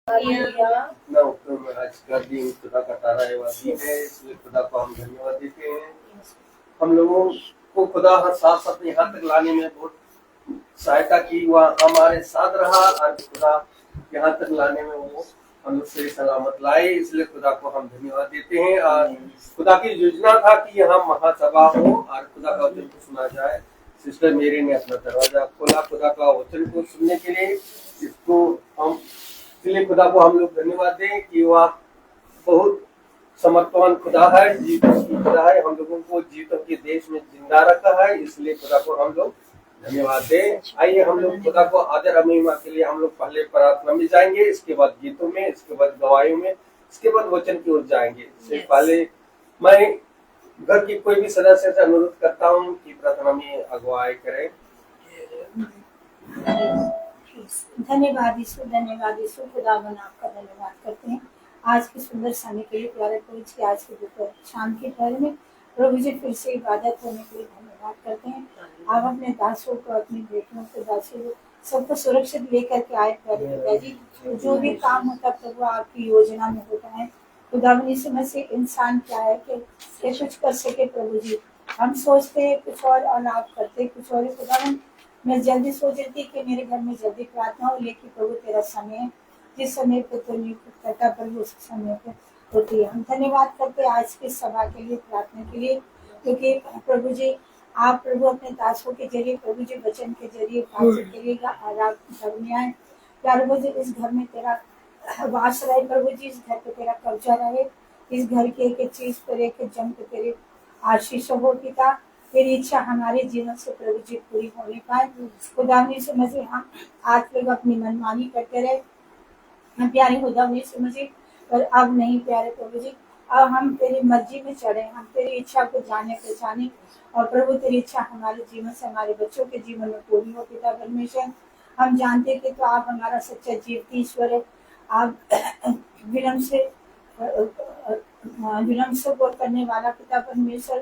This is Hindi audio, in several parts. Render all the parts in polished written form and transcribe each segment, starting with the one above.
मैं आज का दिन खुदा का तारा दिन है, इसलिए खुदा को हम धन्यवाद देते हैं। हम लोगों को खुदा हर साथ साथ यहाँ तक लाने में बहुत सहायता की, वह हमारे साथ रहा और खुदा यहाँ तक लाने में वो हम लोग से सलामत लाए, इसलिए खुदा को हम धन्यवाद देते हैं। और खुदा की योजना था कि यहाँ महासभा हो और खुदा का वचन को सुना जाए। सिस्टर मेरी ने अपना दरवाजा खोला खुदा का वचन को सुनने के लिए, इसको हम इसलिए खुदा को हम लोग धन्यवाद दें कि वह बहुत समर्थवान खुदा है, जीवन की खुदा है, हम लोगों को जीवन के देश में जिंदा रखा है, इसलिए खुदा को हम लोग धन्यवाद दें। आइए हम लोग खुदा को आदर और महिमा के लिए हम लोग पहले प्रार्थना में जाएंगे, इसके बाद गीतों में, इसके बाद गवाहियों में, इसके बाद वचन की ओर जाएंगे। इससे पहले मैं घर की कोई भी सदस्य से अनुरोध करता हूँ कि प्रार्थना में अगुवाई करें। धन्यवाद ईश्वर, धन्यवाद ईश्वर, खुदावन आपका धन्यवाद करते हैं आज के सुंदर समय के लिए। प्यारे प्रभु जी, आज के दोपहर शाम के पहर में प्रभु जी फिर से इबादत होने के लिए धन्यवाद करते हैं। आप अपने दासों को, अपनी बेटियों को, दासियों सबको सुरक्षित लेकर के आए। प्यारे पिताजी, जो भी काम होता प्रभु आपकी योजना में होता है। खुदावन इस समय से इंसान क्या है कि कुछ कर सके प्रभु जी, हम सोचते कुछ और आप करते कुछ और। खुदावन मैं जल्दी सोच रही थी कि मेरे घर में जल्दी प्रार्थना हो, लेकिन प्रभु तेरा समय है, जिस समय पे तो नियुक्त करता प्रभु उस समय पे होती है। हम धन्यवाद करते आज की सभा के लिए, प्रार्थना के लिए, क्योंकि प्रभु जी आप प्रभु अपने दासों के जरिए, प्रभु जी वचन के जरिए बातचीत करिएगा और आप घर में आए। प्रभु जी इस घर में तेरा वास रहे, प्रभु जी इस घर पे तेरा कब्जा रहे, इस घर के एक चीज पर एक जम पे तेरे आशीष हो पिता। तेरी इच्छा हमारे जीवन से प्रभु जी पूरी होने पाए। खुदावनी समझे हम आज लोग अपनी मनमानी करते रहे, हम प्यारे खुदावनी समझे, पर अब नहीं प्यारे प्रभु जी, अब हम तेरी मर्जी में चढ़े, हम तेरी इच्छा को जाने पहचाने और प्रभु तेरी इच्छा हमारे जीवन से, हमारे बच्चों के जीवन में पूरी हो पिता परमेश्वर। हम जानते कि तो आप हमारा सच्चा जीवती ईश्वर है। आप विनम्र से बोल करने वाला पिता परमेश्वर।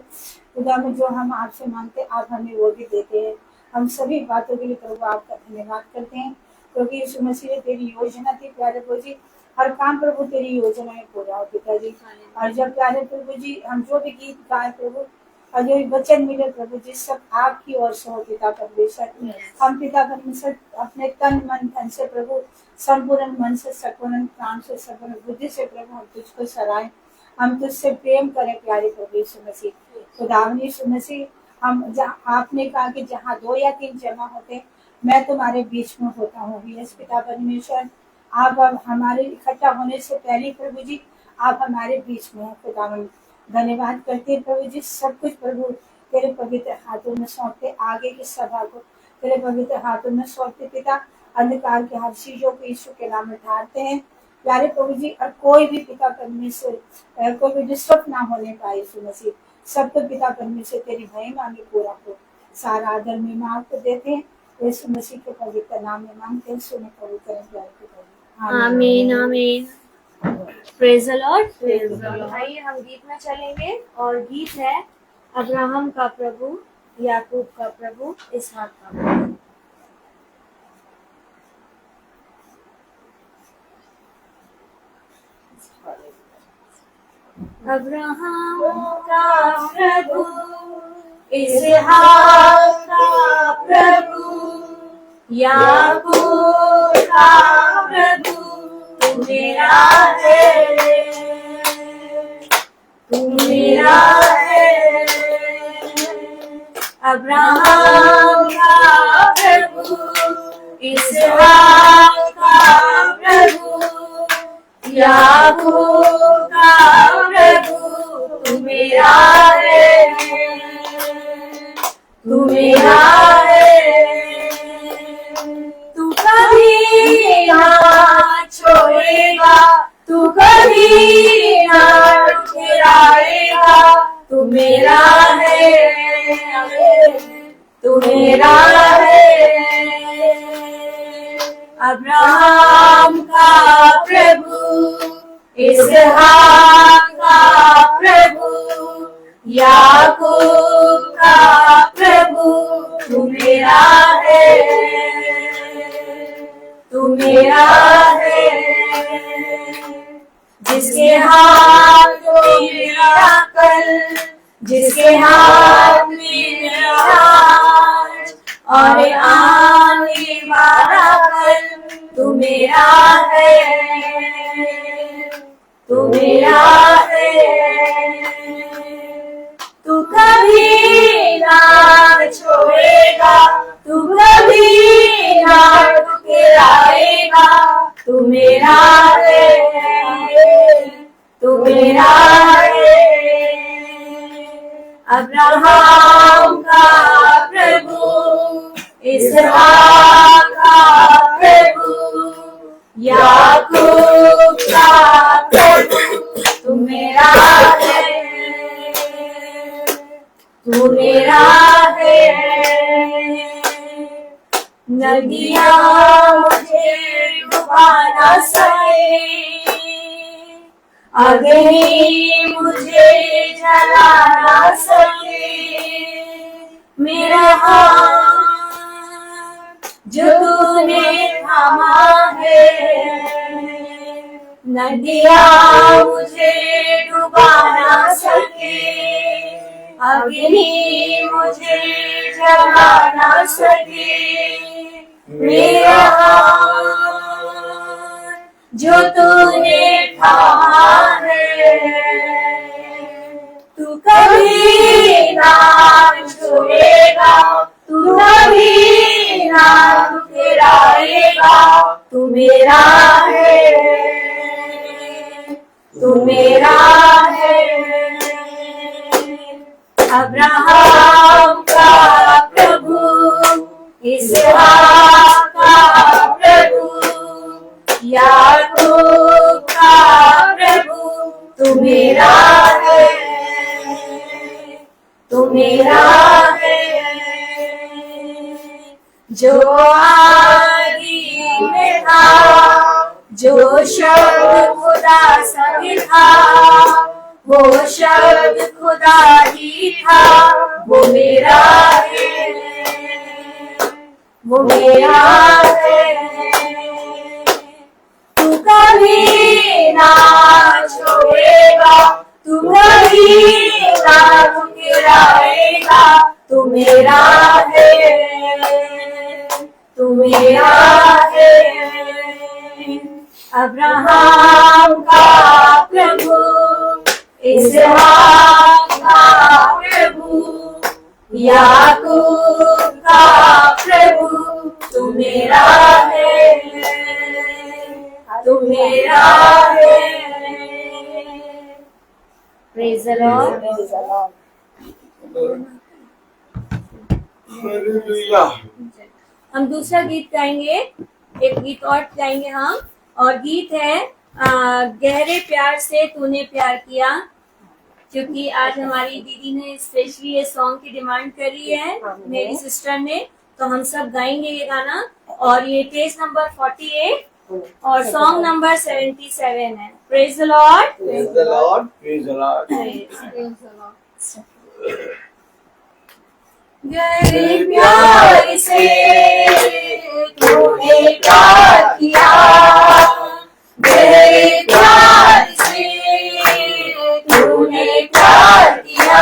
खुदा में जो हम आपसे मांगते आप हमें वो भी देते हैं। हम सभी बातों के लिए प्रभु आपका धन्यवाद करते हैं, क्योंकि यीशु मसीह तेरी योजना थी प्यारे प्रभु जी, हर काम प्रभु तेरी योजना में पूरा हो पिताजी। और जब प्यारे प्रभु जी हम जो भी गीत गाए प्रभु और जो भी वचन मिले प्रभु जी, सब आपकी ओर से हो पिता परमेश्वर। हम पिता परमेश्वर अपने तन मन धन से प्रभु, संपूर्ण मन से, संपूर्ण प्राण से, संपूर्ण बुद्धि से प्रभु हम तुझको सराहें, हम तुझसे प्रेम करें प्यारे प्रभु यीशु मसीह। खुदावनी यीशु मसीह, हम आपने कहा कि जहाँ 2 या 3 जमा होते मैं तुम्हारे बीच में होता हूँ। यस पिता परमेश्वर, आप अब हमारे इकट्ठा होने से पहले प्रभु जी आप हमारे बीच में हैं। खुदावन धन्यवाद करते हैं प्रभु जी, सब कुछ प्रभु तेरे पवित्र हाथों में सौंपते, आगे की सभा को तेरे पवित्र हाथों में सौंपते पिता। अंधकार के हर चीजों को यीशु के नाम में ढालते हैं प्यारे प्रभु जी, और कोई भी पिता परमेश्वर कोई भी डिस्टर्ब ना होने पाए यीशु मसीह। सबको पिता परमेश्वर तेरी महिमा में पूरा हो। सारा आदर महिमा आपको देते हैं यीशु मसीह के पवित्र नाम में मांगते हैं, सुने कबूल करें प्यारे पिता। आमीन आमीन। Praise the Lord. आइए हम गीत में चलेंगे और गीत है अब्राहम का प्रभु, याकूब का प्रभु, इसहाक का प्रभु। अब्राहम का प्रभु, इसहाक का प्रभु, याकूब का प्रभु, तू मेरा है, तू मेरा है। अब्राहम का प्रभु, इसहाक का प्रभु, याकूब का प्रभु, तू मेरा है, तू मेरा है। तू कभी ना छोड़ेगा, तू कभी ना ठुकराएगा, तू मेरा है, तू मेरा है। अब्राहम का प्रभु, इसहाक का प्रभु, याकूब का प्रभु, तू मेरा है, तू मेरा है। जिसके हाथ में मेरा कल, जिसके हाथ में मेरा आज और आने वाला कल, तू मेरा है, तू मेरा है। तू कभी ना छोड़ेगा, तू कभी ना ठुकराएगा, तू मेरा है, तू मेरा है। अब्राहम का प्रभु, इसहाक का प्रभु, याकूब का प्रभु, तू मेरा है, तू मेरा है। नदियाँ मुझे डुबा ना सके, अग्नि मुझे जला ना सके, मेरा हाथ जो तूने थामा है, नदियाँ मुझे डुबा ना सके, अग्नि मुझे जला ना सके, मेरा हाथ जो तूने थामा है, तू कभी ना छोड़ेगा, तू कभी ना ठुकराएगा, तू मेरा है, तू मेरा है। अब्राहम का प्रभु, इसहाक का प्रभु, याकूब का प्रभु, तू मेरा है, तू मेरा है। जो आदि में था, जो शब्द खुदा संग था, वो शब्द खुदा ही था, वो मेरा है, वो मेरा है। तू कभी ना छोड़ेगा, तू कभी ना ठुकराएगा, तू मेरा है, तू मेरा है। अब्राहम का प्रभु, इसहाक का प्रभु, याकूब का प्रभु, तू मेरा है, तू मेरा है। Praise the Lord. हम दूसरा गीत गाएंगे, एक गीत और गाएंगे हम, और गीत है गहरे प्यार से तूने प्यार किया, क्योंकि आज हमारी दीदी ने स्पेशली ये सॉन्ग की डिमांड करी है, मेरी सिस्टर ने, तो हम सब गाएंगे ये गाना। और ये पेज नंबर 48 और सॉन्ग नंबर 77 है। Praise the Lord, praise the Lord, praise the Lord. गहरे प्यार से तूने प्यार किया, गहरे प्यार से तूने प्यार किया,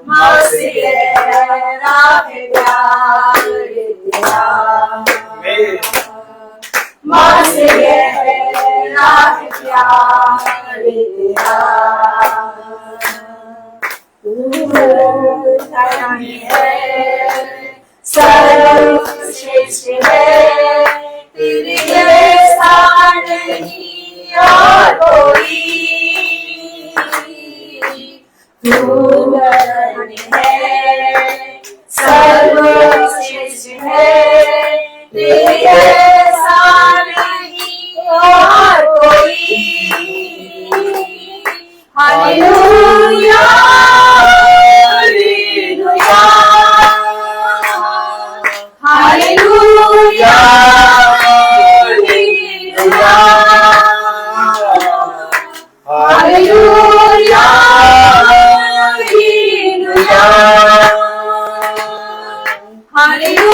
माँ से गहरा है प्यार तेरा, माँ से गहरा है प्यार तेरा। सर्वश्रेष्ठ है, तेरे जैसा नहीं और कोई, तू धन्य है, सर्वश्रेष्ठ है, तेरे जैसा नहीं और कोई। Hallelujah, hallelujah, hallelujah, hallelujah, hallelujah,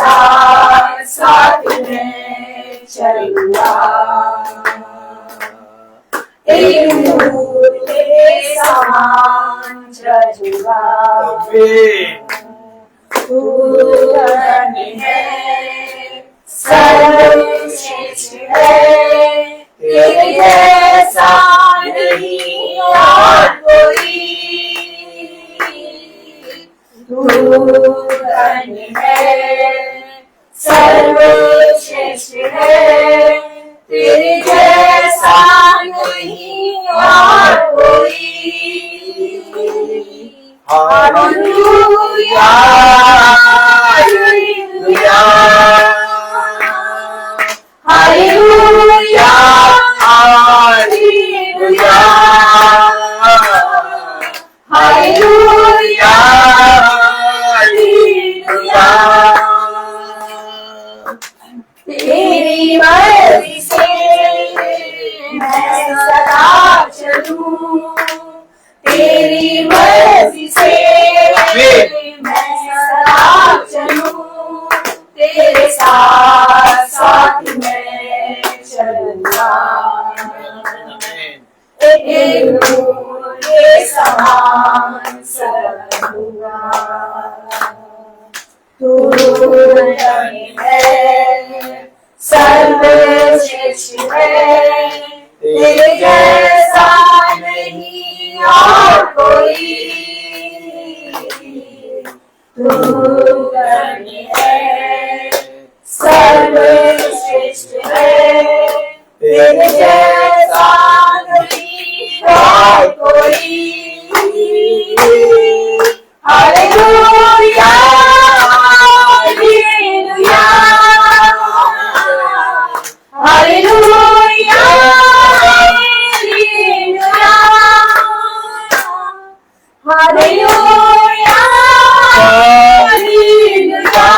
साथ साथ मैं चलूंगा, एक नूर तेरे समान चलूंगा। तू धन है, सर्वश्रेष्ठ है, तेरे जैसा नहीं और कोई। तू धन है, सर्वश्रेष्ठ है, तेरे जैसा नहीं और कोई। Hallelujah, hallelujah, hallelujah, hallelujah, hallelujah, hallelujah. तेरी मर्जी से मैं सदा चलूं, तेरी मर्जी से मैं सदा चलूं, तेरे साथ साथ मैं चलूंगा, एक नूर के समान चलूंगा। तू धन है, सर्वश्रेष्ठ है, तेरे जैसा नहीं और कोई। तू धन है, सर्वश्रेष्ठ है, तेरे जैसा नहीं और कोई। Hallelujah, hallelujah, hallelujah, hallelujah, hallelujah, hallelujah,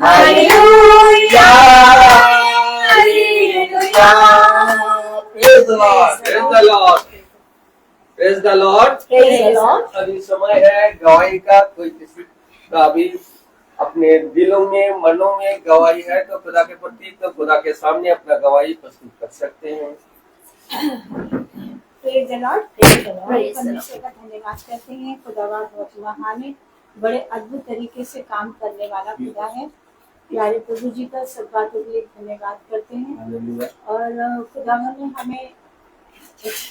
hallelujah, hallelujah. Praise the Lord, praise the Lord, praise the Lord, Praise the Lord. अभी समय है गवाही का। कोई किसी का भी अपने दिलों में मनों में गवाही है तो खुदा के प्रति, तो खुदा के सामने अपना गवाही प्रस्तुत कर सकते हैं। Praise the Lord, Praise the Lord. परमेश्वर का धन्यवाद करते हैं। खुदावंद बहुत महान है, बड़े अद्भुत तरीके से काम करने वाला खुदा है। प्यारे प्रभु जी का सब बातों के लिए धन्यवाद करते हैं। और खुदावंद ने हमें एक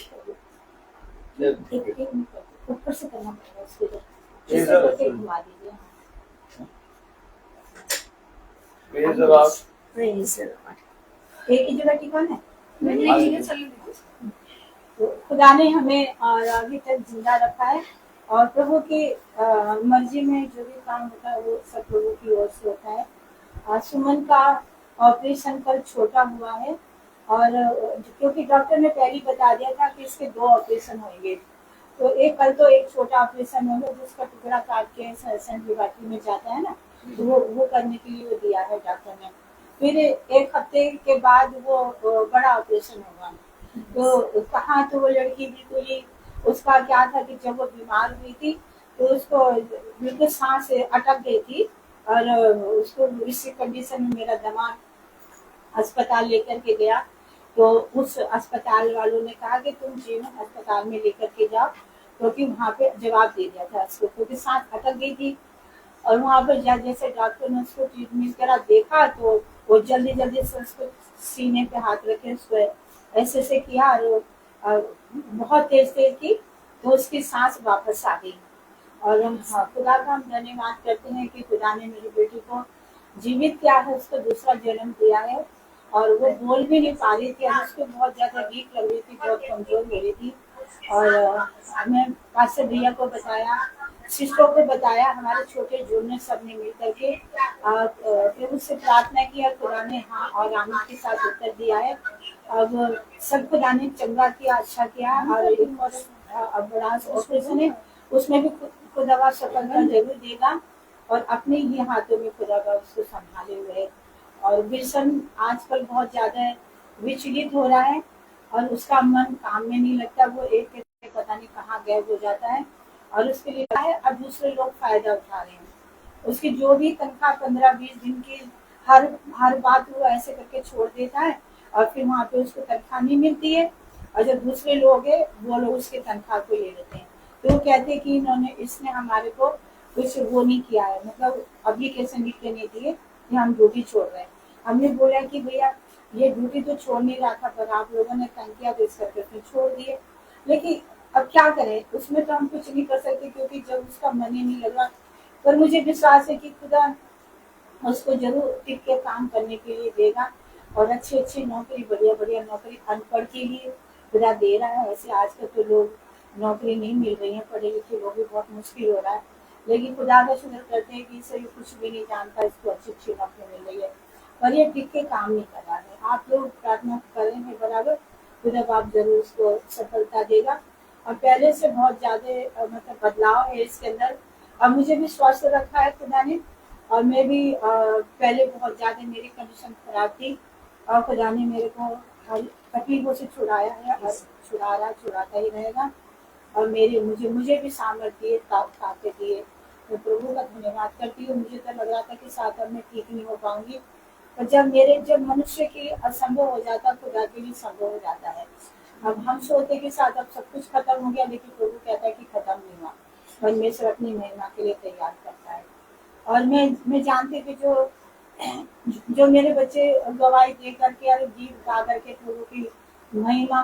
ऊपर से करना पड़ेगा, उसके लिए घुमा दीजिए। Praise the Lord. Praise the Lord. एक ही जगह टिकाना है। तो खुदा ने हमें और अभी तक जिंदा रखा है, और प्रभु की मर्जी में जो भी काम होता है वो सब प्रभु की ओर से होता है। सुमन का ऑपरेशन कल छोटा हुआ है, और क्योंकि डॉक्टर ने पहले ही बता दिया था कि इसके 2 ऑपरेशन होंगे, तो कल तो एक छोटा ऑपरेशन होगा जिसका टुकड़ा काट के सेंट्रल बाटी में जाता है ना, तो वो करने के लिए वो दिया है डॉक्टर ने। फिर 1 हफ्ते के बाद वो बड़ा ऑपरेशन होगा। तो कहाँ, तो वो लड़की बिल्कुल ही, उसका क्या था कि जब वो बीमार हुई थी तो उसको बिल्कुल सांस अटक गई थी, और उसको इस कंडीशन में मेरा दिमाग अस्पताल लेकर के गया। तो उस अस्पताल वालों ने कहा कि तुम जीवन अस्पताल में लेकर के जाओ, क्योंकि वहाँ पे जवाब दे दिया था उसको, क्योंकि सांस अटक गई थी। और वहाँ पर जैसे डॉक्टर ने उसको ट्रीटमेंट करा, देखा तो वो जल्दी जल्दी से उसको सीने पे हाथ रखे, उसको ऐसे से किया, और बहुत तेज की, तो उसकी सांस वापस आ गई। और हम खुदा का हम धन्यवाद करते हैं कि खुदा ने मेरी बेटी को जीवित किया है, उसको दूसरा जन्म दिया है। और वो बोल भी नहीं पा रही थी, उसको बहुत ज्यादा वीक लग रही थी, बहुत कमजोर हो रही थी। और मैं पास्टर भैया को बताया, सिस्टरों को बताया, हमारे छोटे जोड़ ने सबने मिल करके फिर उससे प्रार्थना की, और खुदा ने हाँ और आमीन के साथ उत्तर दिया है। अब सब खुदा ने चंगा किया, अच्छा किया। और एक और बड़ा ऑपरेशन है, उसमें भी खुदा सफलता जरूर देगा, और अपने ही हाथों में खुदा उसको संभाले हुए है। और विल्सन आजकल बहुत ज्यादा विचलित हो रहा है, और उसका मन काम में नहीं लगता, वो एक पता नहीं कहाँ गायब हो जाता है, और उसके लिए है अब दूसरे लोग फायदा उठा रहे हैं। उसकी जो भी तनख्वाह 15-20 दिन की हर बात वो ऐसे करके छोड़ देता है, और फिर वहाँ पे उसको तनख्वाह नहीं मिलती है, और जो दूसरे लोग है वो लोग उसके तनख्वाह को ले लेते हैं। तो वो कहते हैं कि इसने हमारे को कुछ वो नहीं किया है, मतलब एप्लीकेशन लिख के नहीं दिए कि हम ड्यूटी छोड़ रहे हैं। हमने बोला कि भैया ये ड्यूटी तो छोड़ नहीं रहा था, पर आप लोगों ने तंग किया तो इस करके फिर छोड़ दिए। लेकिन अब क्या करें, उसमें तो हम कुछ नहीं कर सकते, क्योंकि जब उसका मन ही नहीं लगा। पर मुझे विश्वास है कि खुदा उसको जरूर टिक के काम करने के लिए देगा, और अच्छी अच्छी नौकरी, बढ़िया बढ़िया नौकरी अनपढ़ के लिए खुदा दे रहा है। ऐसे आजकल तो लोग नौकरी नहीं मिल रही है, पढ़े लिखे लोग भी बहुत मुश्किल हो रहा है, लेकिन खुदा का शुक्र करते हैं कि इसे कुछ भी नहीं जानता, इसको अच्छी अच्छी नौकरी मिल रही है, पर ये टिक के काम नहीं कर रहा है। आप लोग प्रार्थना करेंगे बराबर, खुदा बाप जरूर उसको सफलता देगा, और पहले से बहुत ज्यादा मतलब बदलाव है इसके अंदर। अब मुझे भी स्वस्थ रखा है खुदा ने, और मैं भी पहले बहुत ज्यादा मेरी कंडीशन खराब थी, और खुदा ने मेरे को हर तकलीफों से छुड़ाया है, और छुड़ाता ही रहेगा। और मुझे भी सामर्थ्य दिए, ताकत दिए। तो प्रभु का धन्यवाद करती हूँ। मुझे तो लग रहा था कि साथ अब मैं ठीक नहीं हो पाऊंगी, पर जब मनुष्य के लिए असंभव हो जाता, खुदा के लिए संभव हो जाता है। अब हम सोचते कि साथ अब सब कुछ खत्म हो गया, लेकिन प्रभु कहता है कि खत्म नहीं हुआ, परमेश्वर अपनी महिमा के लिए तैयार करता है। और मैं जानती थी जो मेरे बच्चे गवाही दे करके और गीत गा करके प्रभु की महिमा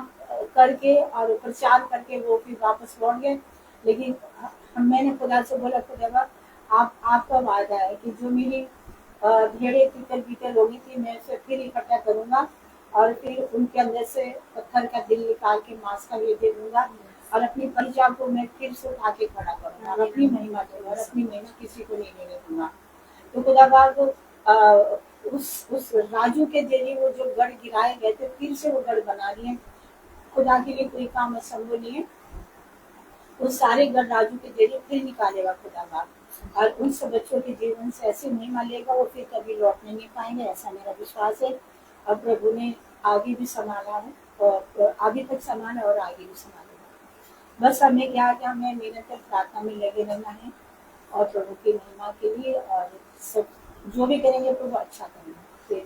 करके और प्रचार करके वो फिर वापस लौट गए। लेकिन मैंने खुदा से बोला, खुदा आपका वादा है कि जो मेरी भेड़े तीतर बीतर होगी थी, मैं उसे फिर इकट्ठा करूंगा, और फिर उनके अंदर से पत्थर का दिल निकाल के मांस का ये दे दूंगा, और अपनी परिचा को मैं फिर से उठा के खड़ा करूंगा, और अपनी महिमा दूंगा, और अपनी महिमा किसी को नहीं लेने दूंगा। तो खुदा बाप उस राजू के जरिए वो जो गढ़ गिराए गए थे, फिर से वो गढ़ बना दिए। खुदा के लिए कोई काम असंभव नहीं है। उस सारे गढ़ राजू के जरिए फिर निकालेगा खुदा बाप, और उन सब बच्चों के जीवन से ऐसी महिमा लेगा, वो फिर कभी लौटने नहीं पाएंगे, ऐसा मेरा विश्वास है। और प्रभु ने आगे भी संभाला है, और आगे तक संभाला और आगे भी संभालेगा। बस हमें क्या हमें निरंतर प्रार्थना में लगे रहना है, और प्रभु की महिमा के लिए, और सब जो भी करेंगे प्रभु अच्छा करेंगे।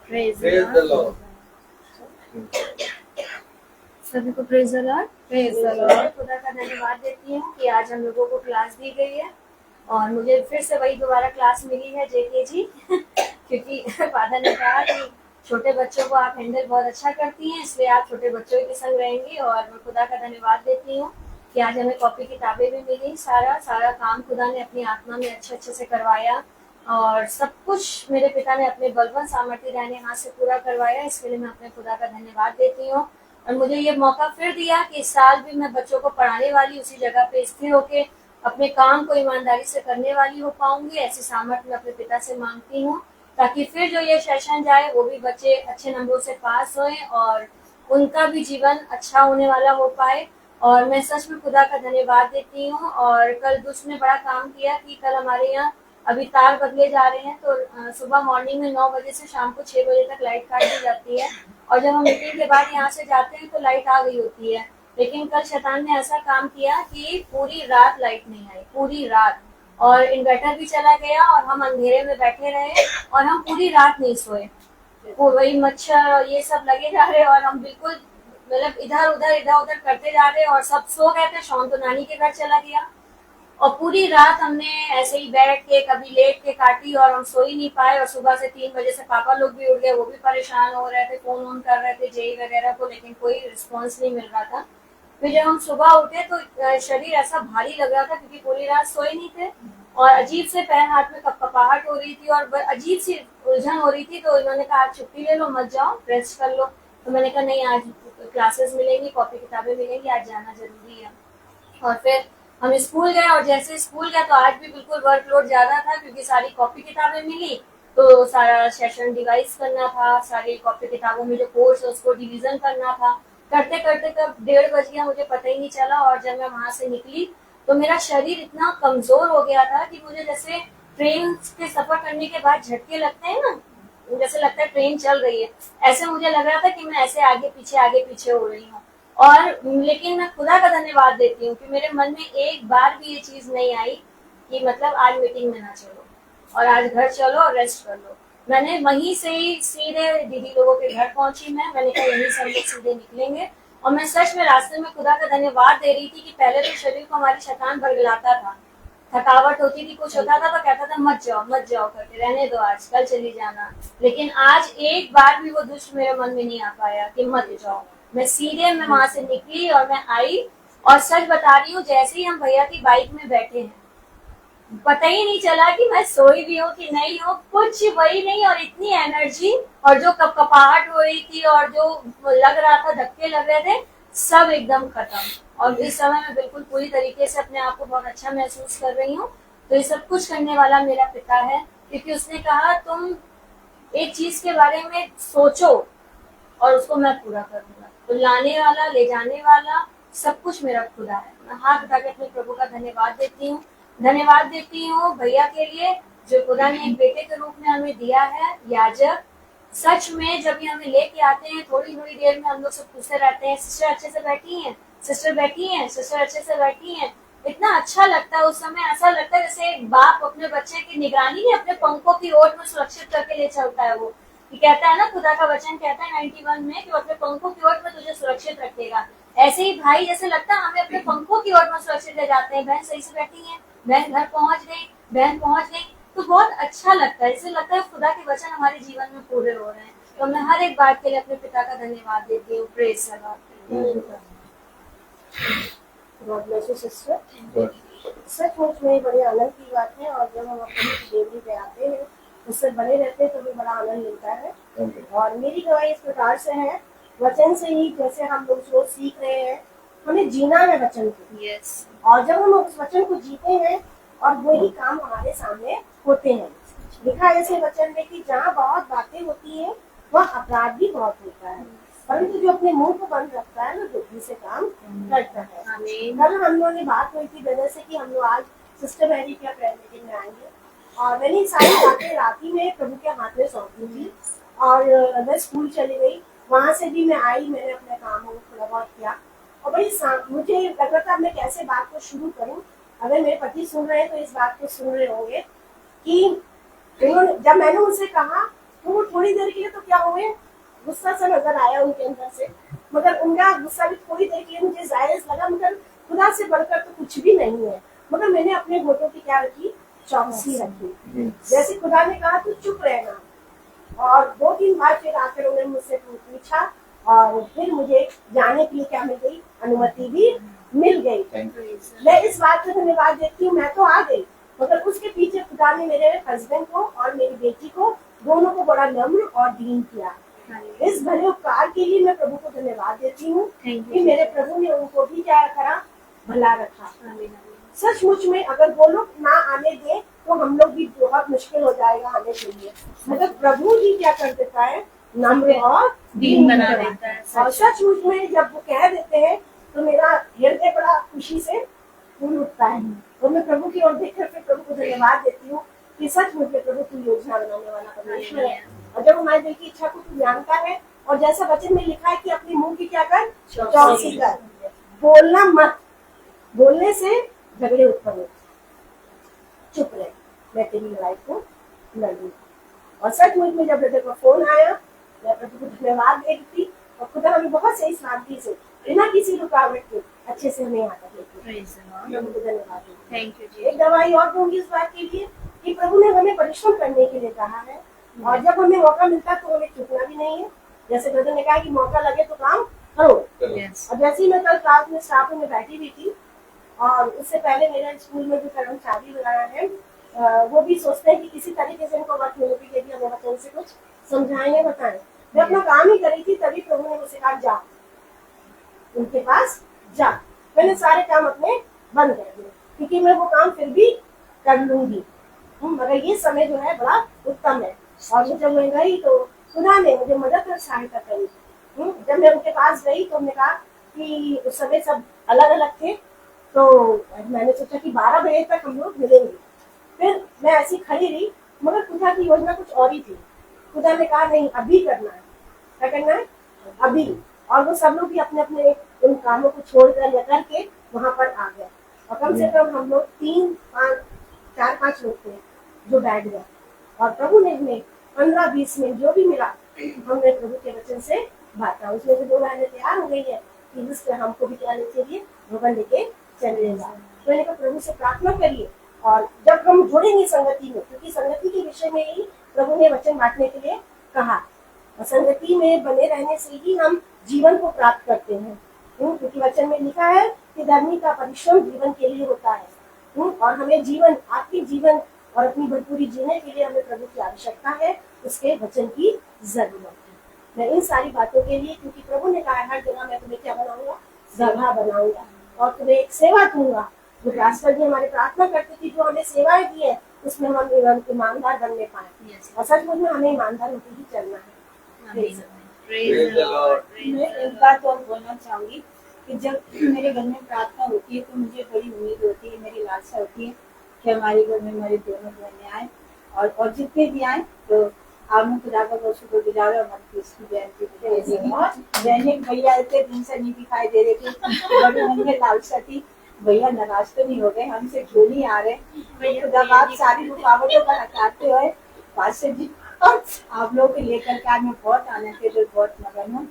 Praise the Praise the Lord. Lord. सभी को praise the Lord. Praise the Lord. खुदा का धन्यवाद देती हूँ कि आज हम लोगों को क्लास दी गई है, और मुझे फिर से वही दोबारा क्लास मिली है JKG क्योंकि फादर ने कहा कि छोटे बच्चों को आप हैंडल बहुत अच्छा करती हैं, इसलिए आप छोटे बच्चों के संग रहेंगी। और मैं खुदा का धन्यवाद देती हूँ कि आज हमें कॉपी किताबें भी मिली, सारा काम खुदा ने अपनी आत्मा में अच्छे से करवाया, और सब कुछ मेरे पिता ने अपने बलवान सामर्थ्य रहने हाथ से पूरा करवाया। इसके लिए मैं अपने खुदा का धन्यवाद देती हूँ। और मुझे ये मौका फिर दिया कि इस साल भी मैं बच्चों को पढ़ाने वाली, उसी जगह पे स्थिर होके अपने काम को ईमानदारी से करने वाली हो पाऊंगी। ऐसी सामर्थ्य मैं अपने पिता से मांगती हूँ, ताकि फिर जो ये सेशन जाए वो भी बच्चे अच्छे नंबरों से पास हों, और उनका भी जीवन अच्छा होने वाला हो पाए। और मैं सच में खुदा का धन्यवाद देती हूँ। और कल दुष्ट ने बड़ा काम किया कि कल हमारे यहाँ अभी तार बदले जा रहे हैं, तो सुबह मॉर्निंग में 9 बजे से शाम को 6 बजे तक लाइट काट दी जाती है, और जब हम मीटिंग के बाद यहाँ से जाते हैं तो लाइट आ गई होती है। लेकिन कल शैतान ने ऐसा काम किया कि पूरी रात लाइट नहीं आई, पूरी रात, और इन्वर्टर भी चला गया, और हम अंधेरे में बैठे रहे, और हम पूरी रात नहीं सोए। वही मच्छर ये सब लगे जा रहे, और हम बिल्कुल मतलब इधर उधर करते जा रहे, और सब सो गए थे। शॉन तो नानी के घर चला गया, और पूरी रात हमने ऐसे ही बैठ के कभी लेट के काटी, और हम सो ही नहीं पाए। और सुबह से 3 बजे से पापा लोग भी उठ गए, वो भी परेशान हो रहे थे, फोन ऑन कर रहे थे जेई वगैरह को, लेकिन कोई रिस्पॉन्स नहीं मिल रहा था। फिर जब हम सुबह उठे तो शरीर ऐसा भारी लग रहा था, क्योंकि पूरी रात सोए नहीं थे, और अजीब से पैर हाथ में कपकपाहट हो रही थी, और अजीब सी उलझन हो रही थी। तो इन्होंने कहा आज छुट्टी ले लो, मत जाओ, रेस्ट कर लो। तो मैंने कहा नहीं, आज क्लासेस मिलेंगी, कॉपी किताबें मिलेंगी, आज जाना जरूरी है। और फिर हम स्कूल गए, और जैसे स्कूल गए तो आज भी बिल्कुल वर्कलोड ज्यादा था, क्योंकि सारी कॉपी किताबें मिली, तो सारा सेशन डिवाइस करना था, सारी कॉपी किताबों में जो कोर्स है उसको डिवीजन करना था। करते करते कब 1:30 बज गया मुझे पता ही नहीं चला। और जब मैं वहां से निकली तो मेरा शरीर इतना कमजोर हो गया था कि मुझे जैसे ट्रेन के सफर करने के बाद झटके लगते हैं ना, जैसे लगता है ट्रेन चल रही है, ऐसे मुझे लग रहा था कि मैं ऐसे आगे पीछे हो रही हूँ। और लेकिन मैं खुदा का धन्यवाद देती हूँ कि मेरे मन में एक बार भी ये चीज नहीं आई कि मतलब आज मीटिंग में ना चलो। और आज घर चलो और रेस्ट कर लो। मैंने वहीं से ही सीधे दीदी लोगों के घर पहुंची। मैंने कहा यहीं से हम लोग सीधे निकलेंगे। और मैं सच में रास्ते में खुदा का धन्यवाद दे रही थी कि पहले तो शरीर को हमारी शैतान भरगलाता था, थकावट होती थी, कुछ होता था तो कहता था मत जाओ करके, रहने दो, आज कल चली जाना। लेकिन आज एक बार भी वो दुष्ट मेरे मन में नहीं आ पाया कि मत जाओ। मैं वहां से निकली और मैं आई। और सच बता रही हूँ, जैसे ही हम भैया की बाइक में बैठे हैं, पता ही नहीं चला कि मैं सोई भी हूँ कि नहीं हूँ, कुछ वही नहीं। और इतनी एनर्जी, और जो कपकपाहट हो रही थी और जो लग रहा था, धक्के लग रहे थे, सब एकदम खत्म। और इस समय मैं बिल्कुल पूरी तरीके से अपने आप को बहुत अच्छा महसूस कर रही हूँ। तो ये सब कुछ करने वाला मेरा पिता है, क्योंकि उसने कहा तुम एक चीज के बारे में सोचो और उसको मैं पूरा करूंगा। तो लाने वाला, ले जाने वाला, सब कुछ मेरा खुदा है। मैं हाथ उठा के अपने प्रभु का धन्यवाद देती हूँ भैया के लिए, जो खुदा ने एक बेटे के रूप में हमें दिया है, याजक। सच में जब ये हमें लेके आते हैं, थोड़ी थोड़ी देर में हम लोग सब पूछते रहते हैं, सिस्टर अच्छे से बैठी हैं, सिस्टर बैठी हैं, सिस्टर अच्छे से बैठी हैं। इतना अच्छा लगता है उस समय, ऐसा लगता है जैसे एक बाप अपने बच्चे की निगरानी में अपने पंखों की ओर में सुरक्षित करके ले चलता है। वो कि कहता है ना, खुदा का वचन कहता है 91 में कि वो अपने पंखों की ओर में तुझे सुरक्षित रखेगा। ऐसे ही भाई, जैसे लगता है हमें अपने पंखों की ओर में सुरक्षित ले जाते हैं। बहन सही से बैठी है, बहन घर पहुंच गई, बहन पहुंच गई, तो बहुत अच्छा लगता है। इससे लगता है खुदा के वचन हमारे जीवन में पूरे हो रहे हैं। तो मैं हर एक बात के लिए अपने पिता का धन्यवाद देती हूँ। Praise God. God bless you sister. सचमुच में बड़े आनंद की बात है, और जब हम अपनी देवनी पे आते हैं, उससे बने रहते हैं, तो भी बड़ा आनंद मिलता है। और मेरी गवाही इस प्रकार से है, वचन से ही जैसे हम लोग जो सीख रहे हैं, हमें जीना है वचन को। यस। और जब हम उस वचन को जीते हैं, और वही काम हमारे सामने होते हैं। लिखा है ऐसे वचन में कि जहाँ बहुत बातें होती है, वहाँ अपराध भी बहुत होता है, परंतु जो अपने मुंह को बंद रखता है, वो बुद्धि से काम करता है। कल हम लोगों ने बात हुई थी वजह से कि हम लोग आज सिस्टर मैरी क्या प्रेयर मीटिंग में आएंगे, और मैंने सारी बातें रात ही में प्रभु के हाथ में सौंप दी थी। और मैं स्कूल चली गई, वहां से भी मैं आई, मैंने अपने काम को थोड़ा बहुत किया, और बड़ी मुझे लग रहा था मैं कैसे बात को शुरू करूं। अगर मेरे पति सुन रहे हैं तो इस बात को सुन रहे होंगे कि जब मैंने उनसे कहा, तो वो थोड़ी देर के लिए तो क्या हुए, गुस्सा सा नजर आया उनके अंदर से, मगर उनका गुस्सा भी थोड़ी देर के लिए मुझे जायज लगा, मगर खुदा से बढ़कर तो कुछ भी नहीं है। मगर मैंने अपने होठों की क्या रखी, चौकसी रखी। जैसे खुदा ने कहा तू चुप रहना, और 2-3 बार फिर आकर उन्होंने मुझसे पूछा, और फिर मुझे जाने के लिए क्या मिल गई, अनुमति भी मिल गई। मैं इस बात का धन्यवाद देती हूँ, मैं तो आ गई, मगर उसके पीछे खुदा ने मेरे हस्बैंड को और मेरी बेटी को दोनों को बड़ा नम्र और दीन किया। इस भले उपकार के लिए मैं प्रभु को धन्यवाद देती हूँ कि मेरे प्रभु ने उनको भी क्या करा, भला रखा। सचमुच में अगर वो लोग ना आने दे तो हम लोग भी बहुत मुश्किल हो जाएगा आने के लिए, मगर प्रभु ही क्या कर देता है, नम्र और दीन बना देता है। और सचमुच में जब वो कह देते हैं तो मेरा हृदय बड़ा खुशी से फूल उठता है। तो मैं प्रभु की ओर देख कर प्रभु को धन्यवाद देती हूँ कि सचमुच में प्रभु की योजना बनाने वाला परमेश्वर है, और जब हमारे दिल की इच्छा को तू जानता है, और जैसा वचन में लिखा है कि अपने मुंह की क्या कर, चौकसी कर, बोलना मत, बोलने से झगड़े उत्पन्न होते, चुप रहे, मैं तेरी लड़ाई को लड़ूंगी। और सचमुच में जब ब्रदर का फोन आया, मैं प्रभु को धन्यवाद दे रही थी, और खुदा हमें बहुत सही शांति से बिना किसी रुकावट के अच्छे से हमें यहाँ तक लेके धन्यवाद। थैंक यू जी। एक दवाई और दूंगी इस बात के लिए कि प्रभु ने हमें परिश्रम करने के लिए कहा है, और जब हमें मौका मिलता है तो हमें चुकना भी नहीं है। जैसे ब्रदर ने कहा कि मौका लगे तो काम करो। और जैसे ही मैं कल क्लास में स्टाफ में बैठी हुई थी, और उससे पहले मेरे स्कूल में जो कर्मचारी लगाया है, वो भी सोचते हैं कि किसी तरीके से इनको वक्त मिले कि हमें बच्चों से कुछ समझाएंगे, बताएं। मैं अपना काम ही करी थी, तभी प्रभु ने मुझसे कहा जा उनके पास जा। मैंने सारे काम अपने बंद कर दिए, क्योंकि मैं वो काम फिर भी कर लूंगी, मगर ये समय जो है बड़ा उत्तम है। और जब मैं गई तो खुदा ने मुझे मदद और सहायता करी। जब मैं उनके पास गई तो उन्होंने कहा कि उस समय सब अलग अलग थे, तो मैंने सोचा कि 12 बजे तक हम लोग मिलेंगे। फिर मैं ऐसी खड़ी रही, मगर खुदा की योजना कुछ और ही थी। खुदा ने कहा नहीं, अभी करना है। क्या करना है? अभी। और वो सब लोग भी अपने अपने उन कामों को छोड़कर या करके वहां पर आ गए, और कम से कम हम लोग 4-5 लोग थे। जो बैठ गए। और प्रभु ने हमें 15-20 मिनट जो भी मिला हमने प्रभु के वचन से बात किया। उसमें से 2 बहनें तैयार हो गई है कि इस पे हमको भी क्या लेके चलिए, भवन लेके चले जाए। तो मैंने कहा प्रभु से प्रार्थना करिए, और जब हम जुड़ेंगे संगति में, क्योंकि संगति के विषय में ही प्रभु ने वचन बांटने के लिए कहा, और संगति में बने रहने से ही हम जीवन को प्राप्त करते हैं। क्योंकि वचन में लिखा है कि धर्मी का परिश्रम जीवन के लिए होता है, और हमें जीवन, आत्मिक जीवन और अपनी भरपूरी जीने के लिए हमें प्रभु की आवश्यकता है, उसके वचन की जरूरत है। मैं इन सारी बातों के लिए, क्योंकि प्रभु ने कहा हर जगह मैं तुम्हें क्या बनाऊंगा, गवाह बनाऊंगा, और तुम्हें एक सेवा दूंगा। जो पास्टर जी हमारे प्रार्थना करते थे, जो हमें सेवाएं दी है, उसमें हम ईमानदार बनने पाए, और सचमुच में हमें ईमानदार होकर ही चलना है। Praise the Lord. मैं एक बात और बोलना चाहूंगी कि जब मेरे घर में प्रार्थना होती है तो मुझे बड़ी उम्मीद होती है, मेरी लालसा होती है कि हमारे घर में हमारी दोनों बहनें आए, और जितने भी आए तो आपने खुदा का बहुत शुक्रगुजार है। हमारी कृष्ण जयंती दैनिक भैया इतने दिन से नहीं दिखाई दे रहे थे, बड़ी मन में लालसा थी। भैया नाराज तो नहीं हो गए, हमसे क्यों नहीं आ रहे? खुदा बाप सारी रुकावटों को हटाते हुए पास्टर जी आप लोग को लेकर के आज मैं बहुत आनंद के लिए बहुत मगन हूँ,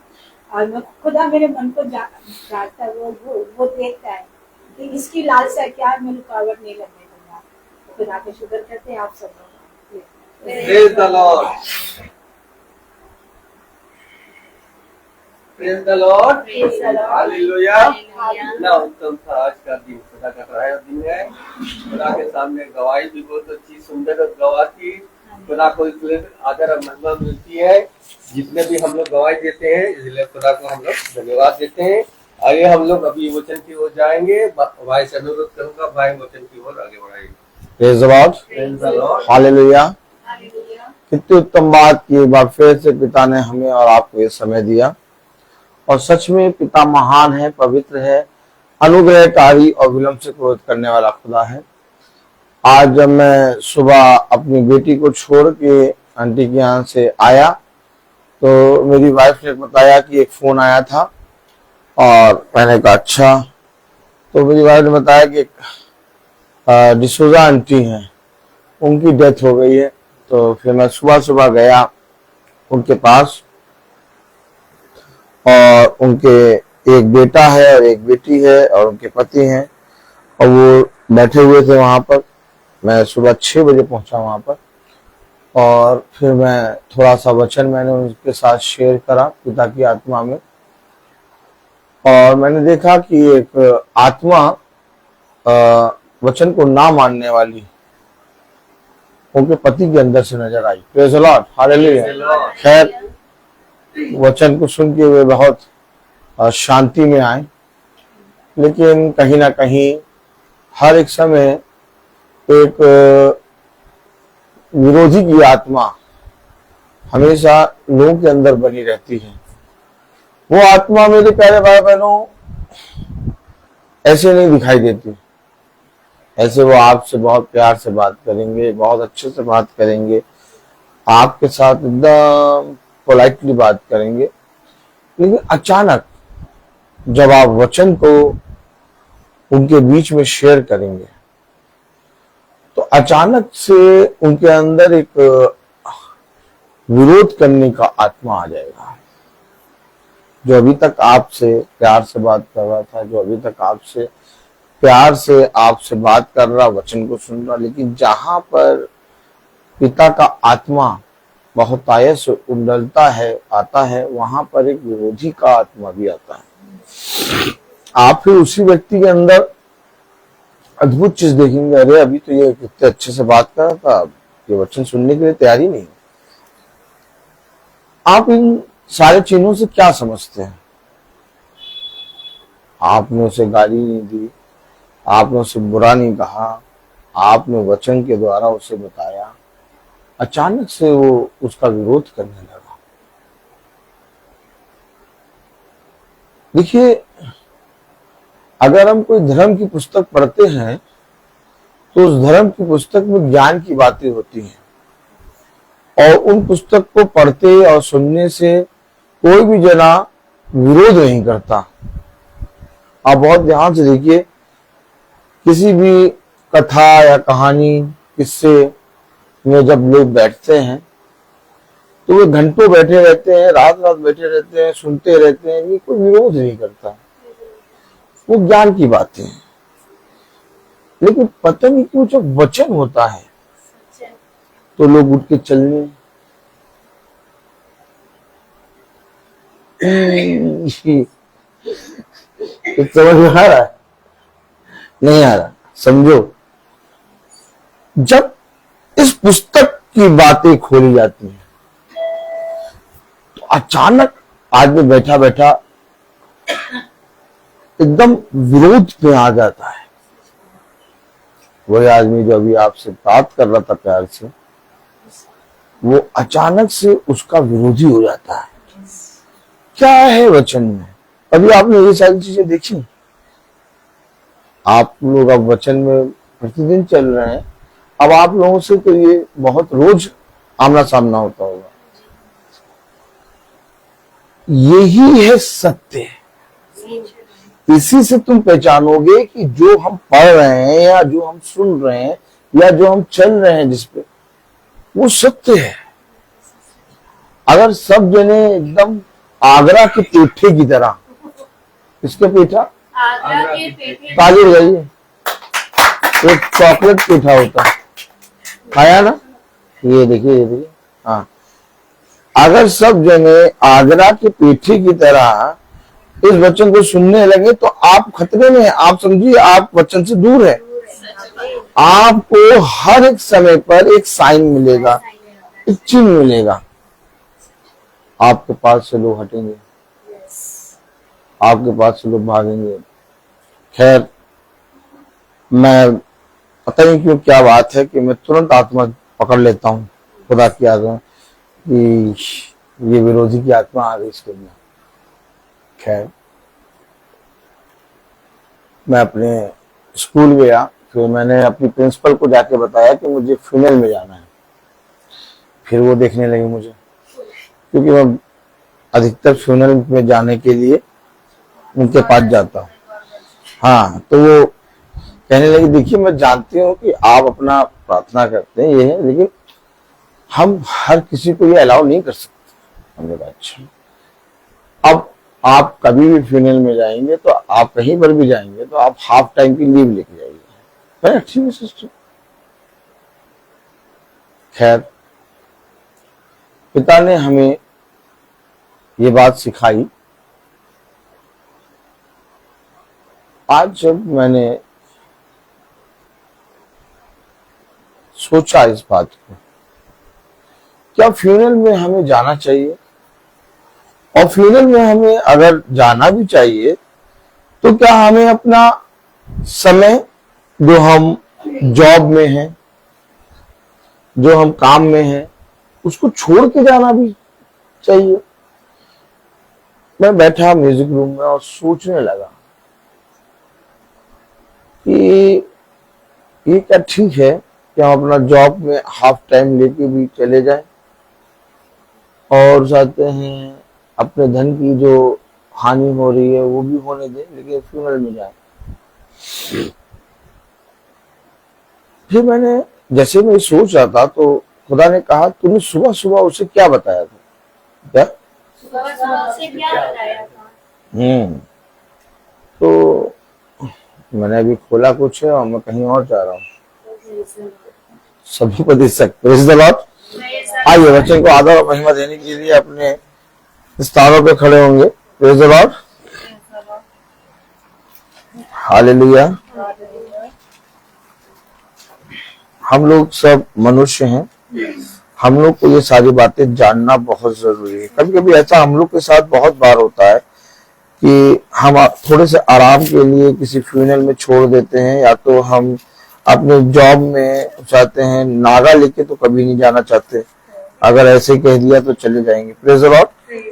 और मैं खुदा मेरे मन को जानता है, वो देखता है कि इसकी लालसा क्या है, मैं रुकावट नहीं लगने दूंगा। खुदा के शुक्र करते हैं आप सब लोग। Praise the Lord. Praise the Lord. Praise the Lord. Hallelujah. Hallelujah. ना उत्तम था आज का दिन, खुदा का पराया दिन है। खुदा के सामने गवाही भी बहुत अच्छी सुंदर गवाह थी। खुदा को इसलिए आदर और महिमा मिलती है जितने भी हम लोग गवाही देते हैं, इसलिए खुदा को हम लोग धन्यवाद देते हैं। आगे हम लोग अभी वचन की ओर जाएंगे। भाई से अनुरोध करूंगा, भाई वचन की ओर आगे बढ़ाइए। Praise the Lord, Praise the Lord. Hallelujah. Hallelujah. कितनी उत्तम बात की, एक बार फिर से पिता ने हमें और आपको ये समय दिया, और सच में पिता महान है, पवित्र है, अनुग्रहकारी और विलंब से क्रोध करने वाला खुदा है। आज जब मैं सुबह अपनी बेटी को छोड़ के आंटी के यहाँ से आया तो मेरी वाइफ ने बताया कि एक फोन आया था, और मैंने कहा अच्छा। तो मेरी वाइफ ने बताया कि डिसूजा आंटी हैं, उनकी डेथ हो गई है। तो फिर मैं सुबह सुबह गया उनके पास, और उनके एक बेटा है और एक बेटी है और उनके पति हैं, और वो बैठे हुए थे वहां पर। मैं सुबह 6 बजे पहुंचा वहां पर, और फिर मैं थोड़ा सा वचन मैंने उनके साथ शेयर करा पिता की आत्मा में, और मैंने देखा कि एक आत्मा वचन को ना मानने वाली उनके पति के अंदर से नजर आई। Praise the Lord, hallelujah. खैर वचन को सुन के वे बहुत शांति में आए, लेकिन कहीं ना कहीं हर एक समय एक विरोधी की आत्मा हमेशा लोगों के अंदर बनी रहती है। वो आत्मा मेरे प्यारे भाई बहनों ऐसे नहीं दिखाई देती। ऐसे वो आपसे बहुत प्यार से बात करेंगे, बहुत अच्छे से बात करेंगे, आपके साथ एकदम पोलाइटली बात करेंगे। लेकिन अचानक जब आप वचन को उनके बीच में शेयर करेंगे तो अचानक से उनके अंदर एक विरोध करने का आत्मा आ जाएगा। जो अभी तक आपसे प्यार से बात कर रहा था, जो अभी तक आपसे प्यार से आपसे बात कर रहा, वचन को सुन रहा, लेकिन जहां पर पिता का आत्मा बहुत आयत से उंडलता है, आता है, वहां पर एक विरोधी का आत्मा भी आता है। आप फिर उसी व्यक्ति के अंदर अद्भुत चीज देखेंगे, अरे अभी तो ये कितने अच्छे से बात कर रहा था, ये वचन सुनने के लिए तैयार ही नहीं। आप इन सारे चिन्हों से क्या समझते हैं? आपने उसे गाली नहीं दी, आपने उसे बुरा नहीं कहा, आपने वचन के द्वारा उसे बताया, अचानक से वो उसका विरोध करने लगा। देखिए, अगर हम कोई धर्म की पुस्तक पढ़ते हैं तो उस धर्म की पुस्तक में ज्ञान की बातें होती हैं, और उन पुस्तक को पढ़ते और सुनने से कोई भी जना विरोध नहीं करता। आप बहुत ध्यान से देखिए, किसी भी कथा या कहानी, किससे में जब लोग बैठते हैं तो वे घंटों बैठे रहते हैं, रात रात बैठे रहते हैं, सुनते रहते हैं, ये कोई विरोध नहीं करता, वो ज्ञान की बातें हैं। लेकिन पता नहीं क्यों जब वचन होता है तो लोग उठ के चलने तो समझ में आ रहा है? नहीं आ रहा? समझो, जब इस पुस्तक की बातें खोली जाती हैं तो अचानक आदमी बैठा बैठा एकदम विरोध में आ जाता है। वही आदमी जो अभी आपसे बात कर रहा था प्यार से, वो अचानक से उसका विरोधी हो जाता है। क्या है वचन में? अभी आपने ये सारी चीजें देखी, आप लोग अब वचन में प्रतिदिन चल रहे हैं, अब आप लोगों से तो ये बहुत रोज आमना सामना होता होगा। यही है सत्य। इसी से तुम पहचानोगे कि जो हम पढ़ रहे हैं या जो हम सुन रहे हैं या जो हम चल रहे हैं जिसपे, वो सत्य है। अगर सब जने एकदम आगरा के पेठे की तरह, किसके पेठा? आगरा के पेठे। ताली बजाइए। एक चॉकलेट पेठा होता है, खाया ना? ये देखिए, ये देखिए। हाँ, अगर सब जने आगरा के पेठे की तरह इस वचन को सुनने लगे तो आप खतरे में हैं। आप समझिए, आप वचन से दूर है। आपको हर एक समय पर एक साइन मिलेगा, एक चिन्ह मिलेगा। आपके पास से लोग हटेंगे, आपके पास से लोग भागेंगे। खैर, मैं पता नहीं क्यों क्या बात है कि मैं तुरंत आत्मा पकड़ लेता हूँ खुदा की आत्मा कि ये विरोधी की आत्मा आ गई इसके अंदर। खैर, मैं अपने स्कूल गया, फिर मैंने अपनी प्रिंसिपल को जाके बताया कि मुझे फ्यूनल में जाना है। फिर वो देखने लगी मुझे, क्योंकि मैं अधिकतर फ्यूनल में जाने के लिए उनके पास जाता हूँ। हाँ, तो वो कहने लगी, देखिए मैं जानती हूँ कि आप अपना प्रार्थना करते हैं, ये है, लेकिन हम हर किसी को ये अलाउ नहीं कर सकते। हमने कहा अच्छा, अब आप कभी भी फ्यूनल में जाएंगे तो आप कहीं पर भी जाएंगे तो आप हाफ टाइम की लीव लेके जाइए। मैंने अच्छी भी सिस्टम। खैर, पिता ने हमें ये बात सिखाई। आज जब मैंने सोचा इस बात को, क्या फ्यूनल में हमें जाना चाहिए? और फ्यूनल में हमें अगर जाना भी चाहिए तो क्या हमें अपना समय, जो हम जॉब में हैं, जो हम काम में हैं, उसको छोड़ के जाना भी चाहिए? मैं बैठा म्यूजिक रूम में और सोचने लगा कि ये क्या ठीक है कि हम अपना जॉब में हाफ टाइम लेके भी चले जाएं और चाहते हैं अपने धन की जो हानि हो रही है वो भी होने दें, लेकिन फ्यूनल में जाए। फिर मैंने, जैसे मैं सोच रहा था तो खुदा ने कहा, तूने सुबह सुबह उसे क्या बताया था? क्या सुबह से क्या बताया था? तो मैंने अभी खोला कुछ है और मैं कहीं और जा रहा हूँ। सभी को दे सकते। आइए, वचन को आदर और महिमा देने के लिए अपने स्थानों पे खड़े होंगे। Praise the Lord, hallelujah. हम लोग सब मनुष्य हैं, हम लोग को ये सारी बातें जानना बहुत जरूरी है। कभी कभी ऐसा हम लोग के साथ बहुत बार होता है कि हम थोड़े से आराम के लिए किसी फ्यूनल में छोड़ देते हैं, या तो हम अपने जॉब में चाहते हैं, नागा लेके तो कभी नहीं जाना चाहते। अगर ऐसे कह दिया तो चले जाएंगे। Praise the Lord.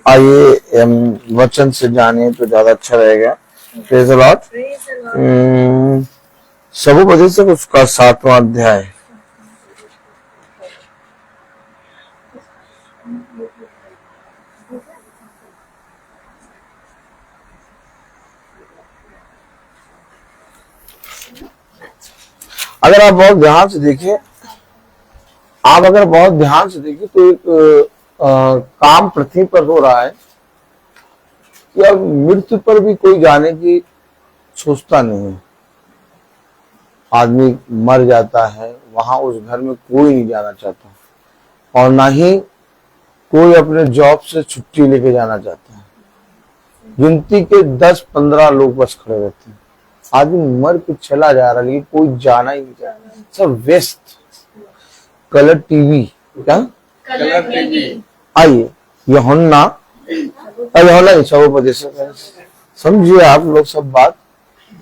आइए वचन से जाने तो ज्यादा अच्छा रहेगा। Praise the Lord. सबोपदेशक उसका 7वां अध्याय। अगर आप बहुत ध्यान से देखें आप अगर बहुत ध्यान से देखिए तो एक काम पृथ्वी पर हो रहा है कि अब मृत्यु पर भी कोई जाने की सोचता नहीं है। आदमी मर जाता है, वहां उस घर में कोई नहीं जाना चाहता और ना ही कोई अपने जॉब से छुट्टी लेके जाना चाहता है। गिनती के 10-15 लोग बस खड़े रहते हैं। आदमी मर के चला जा रहा है लेकिन कोई जाना ही नहीं चाहता, सब व्यस्त। कलर टीवी, क्या कलर टीवी आइए यूहन्ना नहीं सवोपदेशक, समझिए आप लोग सब बात।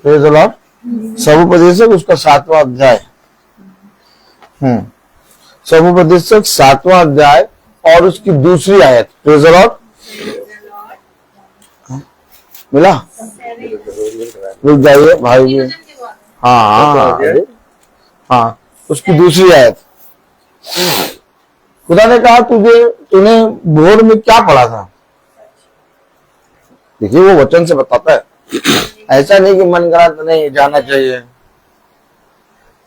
Praise the Lord. सवोपदेशक उसका 7वां अध्याय, सवोपदेशक 7वां अध्याय और उसकी दूसरी आयत। Praise the Lord. मिला? रुक जाइए भाई भी। हाँ, उसकी दूसरी आयत। खुदा ने कहा तूने भोर में क्या पढ़ा था? देखिए वो वचन से बताता है। ऐसा नहीं कि मन करा तो नहीं जाना चाहिए,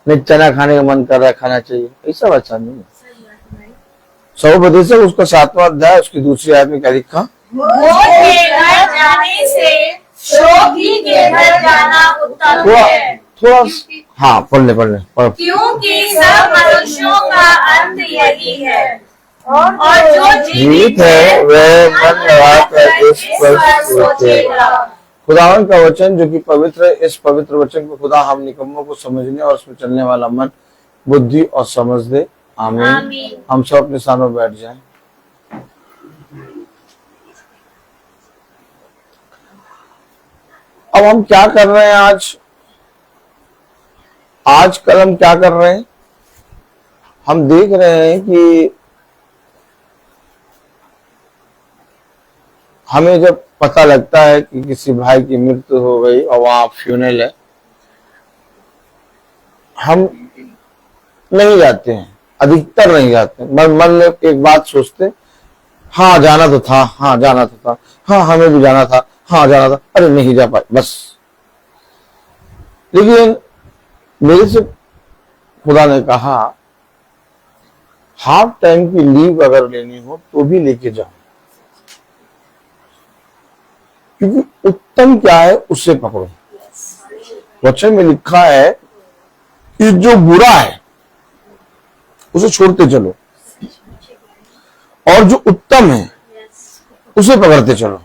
नहीं चना खाने का मन कर रहा है खाना चाहिए, ऐसा वचन नहीं है। सवोपदेशक उसका 7वां अध्याय उसकी दूसरी आयत में क्या लिखा? भोर के घर जाने से शोकी के घर जाना उत्तम है। थोड़ा हाँ पढ़ ले क्योंकि सब मनुष्यों का अंत यही है और जो जीवित है वह मन लगाकर इस पर सोचेगा। खुदावन का वचन जो कि पवित्र है, इस पवित्र वचन को खुदा हम निकम्मों को समझने और उसमें चलने वाला मन, बुद्धि और समझ दे। आमीन। हम सब अपने स्थानों में बैठ जाएं। अब हम क्या कर रहे हैं आजकल हम क्या कर रहे हैं? हम देख रहे हैं कि हमें जब पता लगता है कि किसी भाई की मृत्यु हो गई और वहां फ्यूनरल है, हम नहीं जाते हैं, अधिकतर नहीं जाते। मन में एक बात सोचते, हाँ जाना तो था, हाँ हमें भी जाना था, हाँ जाना था, अरे नहीं जा पाए बस। लेकिन मेरे से खुदा ने कहा हाफ टाइम की लीव अगर लेनी हो तो भी लेके जाओ, क्योंकि उत्तम क्या है उससे पकड़ो। वचन में लिखा है कि जो बुरा है उसे छोड़ते चलो और जो उत्तम है उसे पकड़ते चलो।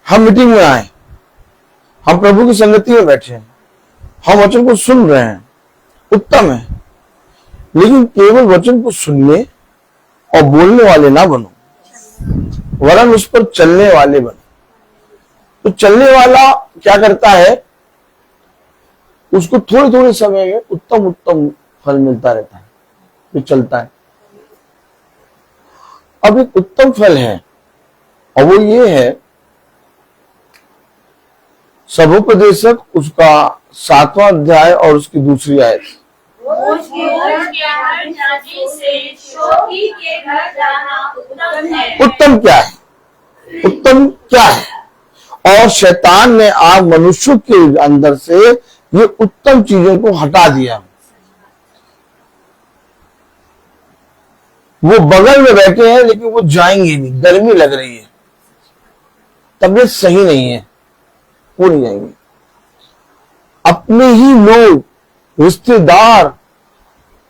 हम मीटिंग में आए, हम प्रभु की संगति में बैठे हैं, हम वचन को सुन रहे हैं, उत्तम है, लेकिन केवल वचन को सुनने और बोलने वाले ना बनो, वरन उस पर चलने वाले बनो। तो चलने वाला क्या करता है? उसको थोड़े थोड़े समय में उत्तम फल मिलता रहता है, जो चलता है। अब एक उत्तम फल है और वो ये है, सवोपदेशक उसका 7वां अध्याय और उसकी दूसरी आयत। उत्तम क्या है? उत्तम क्या है? और शैतान ने आज मनुष्य के अंदर से ये उत्तम चीजों को हटा दिया। वो बगल में बैठे हैं लेकिन वो जाएंगे नहीं, गर्मी लग रही है, तबीयत सही नहीं है, वो नहीं जाएंगे। अपने ही लोग, रिश्तेदार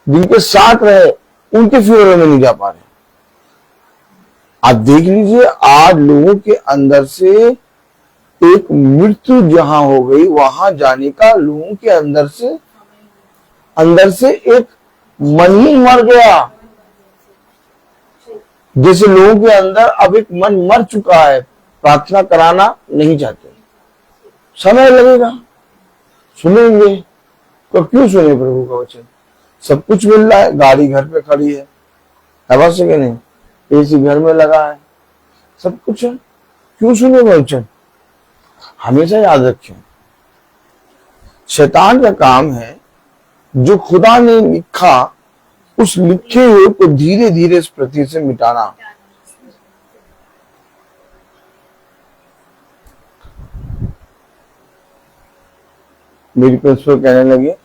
जिनके साथ रहे, उनके फ्यूनरल में नहीं जा पा रहे। आप देख लीजिए आज लोगों के अंदर से एक मृत्यु जहां हो गई, वहां जाने का लोगों के अंदर से एक मन ही मर गया। जैसे लोगों के अंदर अब एक मन मर चुका है, प्रार्थना कराना नहीं चाहते। समय लगेगा, सुनेंगे तो क्यों सुने प्रभु का वचन? सब कुछ मिल रहा है, गाड़ी घर पे खड़ी है, बस है कि नहीं, एसी घर में लगा है, सब कुछ है, क्यों सुने वचन? हमेशा याद रखें, शैतान का काम है जो खुदा ने लिखा, उस लिखे हुए को धीरे धीरे इस पृथ्वी से मिटाना। मेरी प्रिंसिपल कहने लगे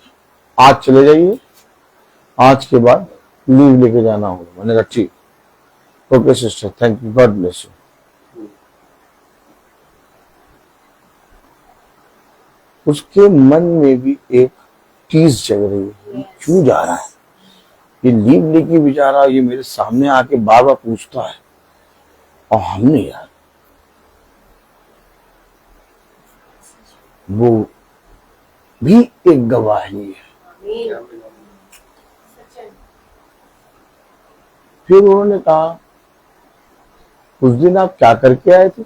आज चले जाइए आज के बाद लीव लेके जाना होगा। मैंने कहा ठीक, okay sister, thank you, God bless you. उसके मन में भी एक चीज जग रही है, क्यों जा रहा है ये लीव लेके बेचारा, ये मेरे सामने आके बार बार पूछता है और हमने यार वो भी एक गवाही है। फिर उन्होंने कहा उस दिन आप क्या करके आए थे,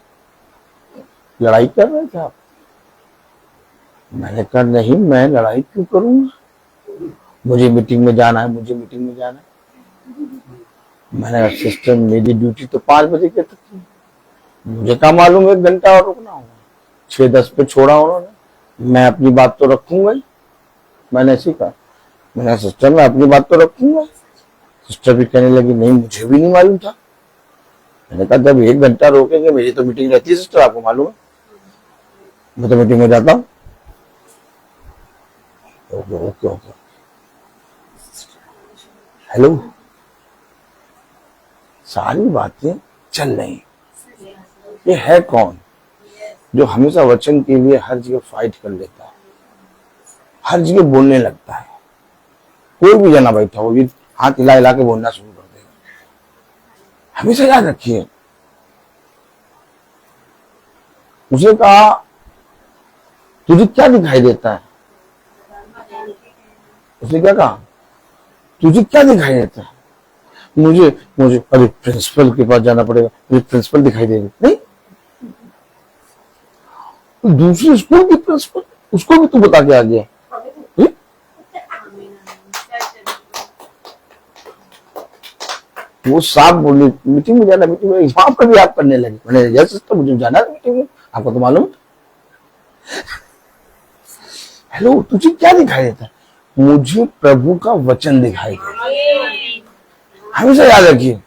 लड़ाई कर रहे थे आप? मैंने कहा नहीं, मैं लड़ाई क्यों करूंगा, मुझे मीटिंग में जाना है, मुझे मीटिंग में जाना है। मैंने कहा सिस्टर मेरी ड्यूटी तो 5 बजे के तक थी, मुझे क्या मालूम 1 घंटा और रुकना होगा। 6:10 पे छोड़ा उन्होंने, मैं अपनी बात तो रखूंगा ही। मैंने ऐसे कहा, मैंने कहा सिस्टर मैं अपनी बात तो रखूंगा। सिस्टर भी कहने लगी नहीं मुझे भी नहीं मालूम था। मैंने कहा जब 1 घंटा रोकेंगे, मेरी तो मीटिंग रहती है सिस्टर, आपको मालूम है, मैं तो मीटिंग में जाता हूँ। ओके ओके ओके, हेलो, सारी बातें चल रही। ये है कौन जो हमेशा वचन के लिए हर जगह फाइट कर लेता है, हर जगह बोलने लगता है। कोई भी जना बैठा हो, ये हाथ हिला हिला के बोलना शुरू कर देगा। हमेशा याद रखिए, उसे कहा तुझे क्या दिखाई देता है? उसने क्या कहा, तुझे क्या दिखाई देता है? मुझे मुझे अरे प्रिंसिपल के पास जाना पड़ेगा, मुझे प्रिंसिपल दिखाई दे रही। नहीं, तो दूसरे स्कूल की प्रिंसिपल, उसको भी तू बता के आ गया। वो साफ बोली मीटिंग में जाना, मीटिंग में एग्जाम का भी आप करने लगे। मैंने जैसे तो मुझे जाना है मीटिंग में, आपको तो मालूम है। हेलो, तुझे क्या दिखाई देता है? मुझे प्रभु का वचन दिखाई देता है। हमेशा याद रखिए,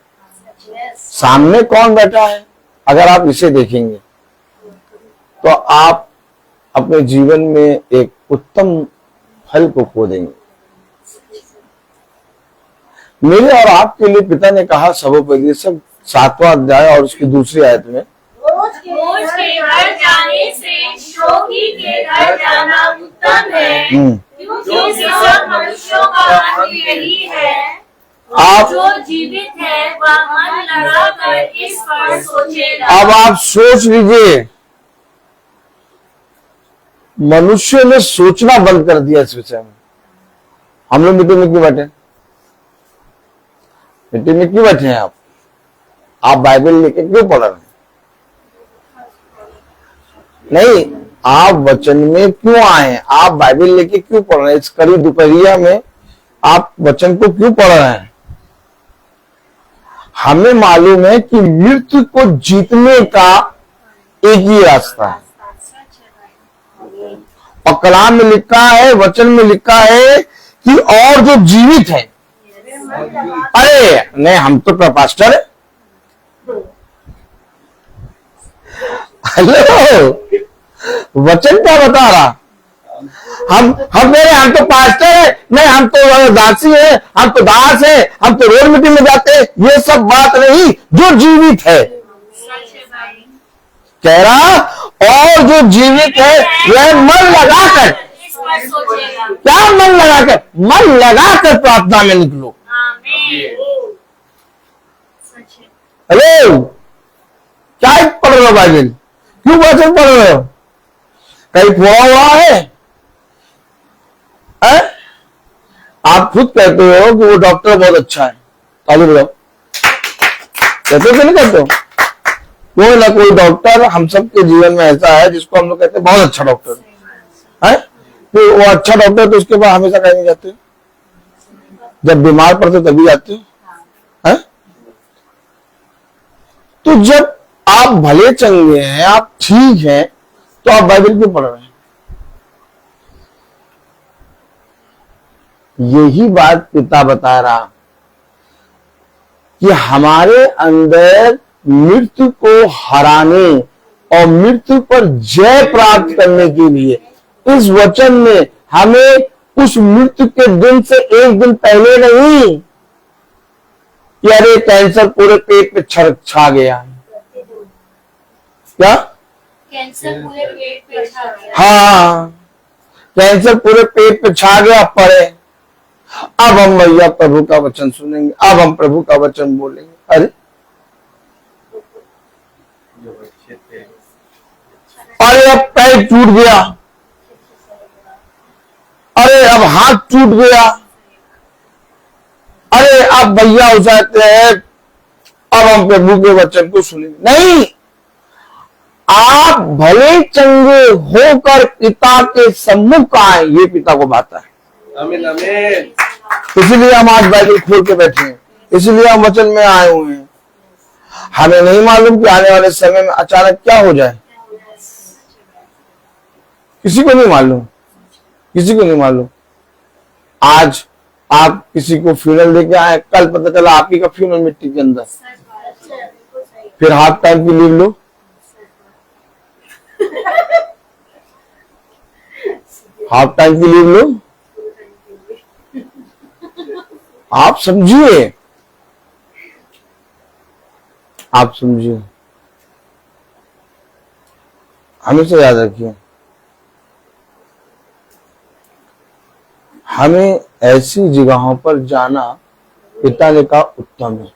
सामने कौन बैठा है, अगर आप इसे देखेंगे तो आप अपने जीवन में एक उत्तम फल को खो देंगे। मेरे और आपके लिए पिता ने कहा सर्वोपरि सब 7वां अध्याय और उसकी दूसरी आयत में, रोज के घर जाने से शोकी के घर जाना उत्तम है, क्योंकि सब मनुष्यों का अंत यही है। आप जो जीवित है वह मन लगाकर इस पर सोचेगा। अब आप सोच लीजिए, मनुष्य ने सोचना बंद कर दिया इस विषय में। हम लोग मीटिंग में क्यों बैठे? मीटिंग में क्यों बैठे हैं आप बाइबल लेके क्यों पढ़ रहे हैं? नहीं, आप वचन में क्यों आए हैं? आप बाइबल लेके क्यों पढ़ रहे हैं? इस कड़ी दोपहरिया में आप वचन को क्यों पढ़ रहे हैं? हमें मालूम है कि मृत्यु को जीतने का एक ही रास्ता है, और कलाम में लिखा है, वचन में लिखा है कि और जो जीवित है, अरे नहीं हम तो पास्टर है। हेलो, वचन क्या बता रहा? हम तो पास्टर है, नहीं हम तो दासी है, हम तो दास है, हम तो रोड मीटिंग में जाते हैं। ये सब बात नहीं, जो जीवित है कह रहा, और जो जीवित है वह मन लगाकर, क्या मन लगाकर? मन लगाकर प्रार्थना में निकलो। हेलो, क्या पढ़ रहे हो बाइबल? क्यों वचन पढ़ रहे हो? कहीं फोड़ा हुआ है? आप खुद कहते हो कि वो डॉक्टर बहुत अच्छा है, ताली बजाओ। कहते हो नहीं कहते हो? कोई ना कोई डॉक्टर हम सबके जीवन में ऐसा है जिसको हम लोग कहते हैं बहुत अच्छा डॉक्टर है। तो वो अच्छा डॉक्टर तो उसके पास हमेशा कहीं नहीं जाते, जब बीमार पड़ते तभी जाते हैं। तो जब आप भले चंगे हैं, आप ठीक हैं, तो आप बाइबल क्यों पढ़ रहे हैं? यही बात पिता बता रहा कि हमारे अंदर मृत्यु को हराने और मृत्यु पर जय प्राप्त करने के लिए इस वचन में हमें उस मृत्यु के दिन से एक दिन पहले नहीं कि अरे कैंसर पूरे पेट पे छा गया, क्या कैंसर पूरे पेट पे छा गया। हाँ, कैंसर पूरे पेट पे छा गया पड़े, अब हम भैया प्रभु का वचन सुनेंगे, अब हम प्रभु का वचन बोलेंगे। अरे जो अच्छे थे अरे अब पैर टूट गया, अरे अब हाथ टूट गया, अरे अब भैया हो जाते हैं, अब हम प्रभु के वचन को सुनेंगे। नहीं, आप भले चंगे होकर पिता के सम्मुख आए, ये पिता को भाता है। आमीन आमीन। इसलिए हम आज बाइबल खोल के बैठे हैं, इसलिए हम वचन में आए हुए हैं। हमें नहीं मालूम कि आने वाले समय में अचानक क्या हो जाए, किसी को नहीं मालूम, किसी को नहीं मालूम। आज आप किसी को फ्यूनल लेके आए, कल पता चला आप ही का फ्यूनल मिट्टी के अंदर, फिर हाफ टाइम की लीव लो, हाफ टाइम की लीव लो। आप समझिए, आप समझिए, हमेशा याद रखिए, हमें ऐसी जगहों पर जाना पिता ने कहा उत्तम है।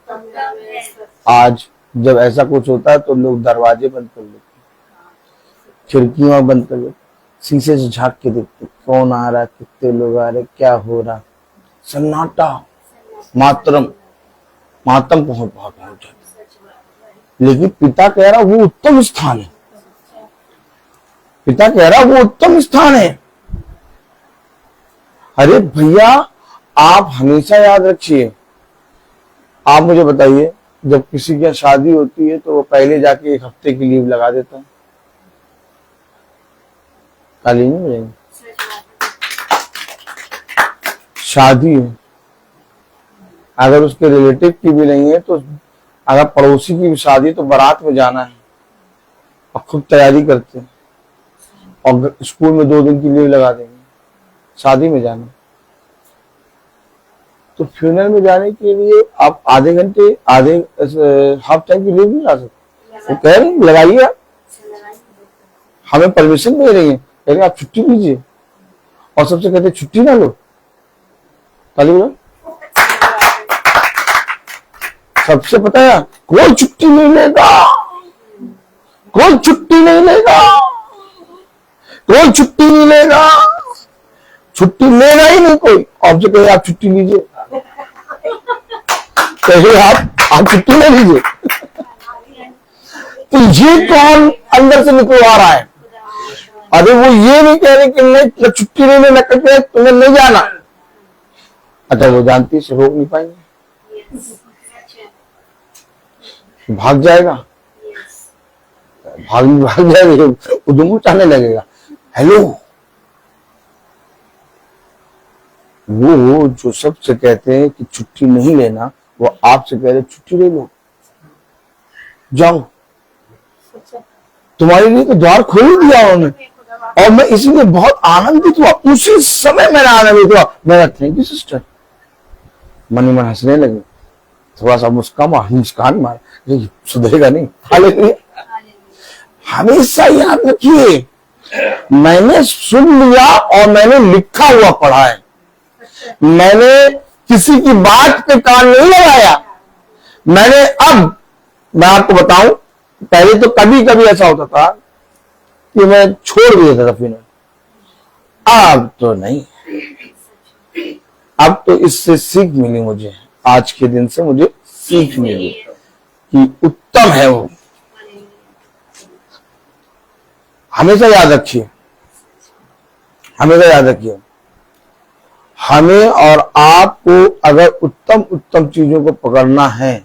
आज जब ऐसा कुछ होता है तो लोग दरवाजे बंद कर लेते, खिड़कियां बंद कर लेते, शीशे से झांक के देखते कौन आ रहा, कितने लोग आ रहे, क्या हो रहा, सन्नाटा, मातरम मातम पहुंच जाता। लेकिन पिता कह रहा वो उत्तम स्थान है, पिता कह रहा वो उत्तम स्थान है। अरे भैया, आप हमेशा याद रखिए, आप मुझे बताइए, जब किसी की शादी होती है तो वो पहले जाके 1 हफ्ते की लीव लगा देता है, काली नहीं मिलेगी। शादी है, अगर उसके रिलेटिव की भी नहीं है तो अगर पड़ोसी की भी शादी तो बारात में जाना है और खूब तैयारी करते हैं, और स्कूल में 2 दिन की लीव लगा देंगे, शादी में जाना। तो फ्यूनरल में जाने के लिए आप आधे हाफ टाइम की लीव नहीं ला सकते। वो कह रहे हैं लगाइए, आप हमें परमिशन दे रही है, कह रहे आप छुट्टी लीजिए, और सबसे कहते छुट्टी ना लो, ताली बोलो। सबसे पता है कोई छुट्टी नहीं लेगा, कोई छुट्टी नहीं लेगा, कोई छुट्टी नहीं लेगा, छुट्टी लेगा ही नहीं कोई। आपसे कहे आप छुट्टी लीजिए, कहे आप छुट्टी नहीं लीजिए, तो ये कौन अंदर से निकलवा रहा है? अरे वो ये नहीं कह रहे कि नहीं छुट्टी नहीं लेना, कहते तुम्हें नहीं जाना। अच्छा, वो जानती से रोक नहीं पाएंगे, भाग जाएगा, भाग जाएगा, उधम उठाने लगेगा। हेलो, वो जो सबसे कहते हैं कि छुट्टी नहीं लेना, वो आपसे कह रहे छुट्टी ले लो, जाओ, तुम्हारे लिए तो द्वार खोल दिया उन्होंने। और मैं इसलिए बहुत आनंदित हुआ, उसी समय मैंने आनंदित हुआ। मेरा थैंक यू सिस्टर, मन ही मन हंसने लगे, थोड़ा सा मुस्कान मार, सुधरेगा नहीं। हालेलुया। हमेशा याद रखिए, मैंने सुन लिया और मैंने लिखा हुआ पढ़ा है, मैंने किसी की बात पे कान नहीं लगाया। मैं आपको बताऊं, पहले तो कभी कभी ऐसा होता था कि मैं छोड़ भी देता था फिर, अब तो नहीं, अब तो इससे सीख मिली मुझे, आज के दिन से मुझे सीख मिली कि उत्तम है वो। हमेशा याद रखिए, हमेशा याद रखिए, हमें और आपको अगर उत्तम चीजों को पकड़ना है,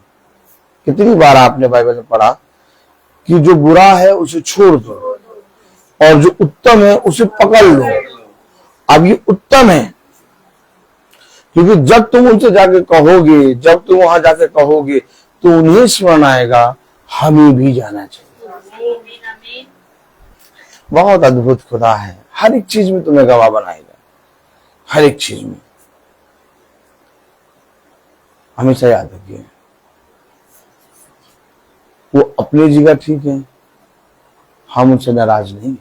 कितनी बार आपने बाइबल में पढ़ा कि जो बुरा है उसे छोड़ दो और जो उत्तम है उसे पकड़ लो। अब ये उत्तम है, क्योंकि जब तुम उनसे जाके कहोगे, जब तुम वहां जाके कहोगे तो उन्हें स्मरण आएगा हमें भी जाना चाहिए। बहुत अद्भुत खुदा है, हर एक चीज में तुम्हें गवाह बनाएगा, हर एक चीज में। हमेशा याद रखिए, वो अपनी जगह ठीक है, हम उनसे नाराज नहीं है,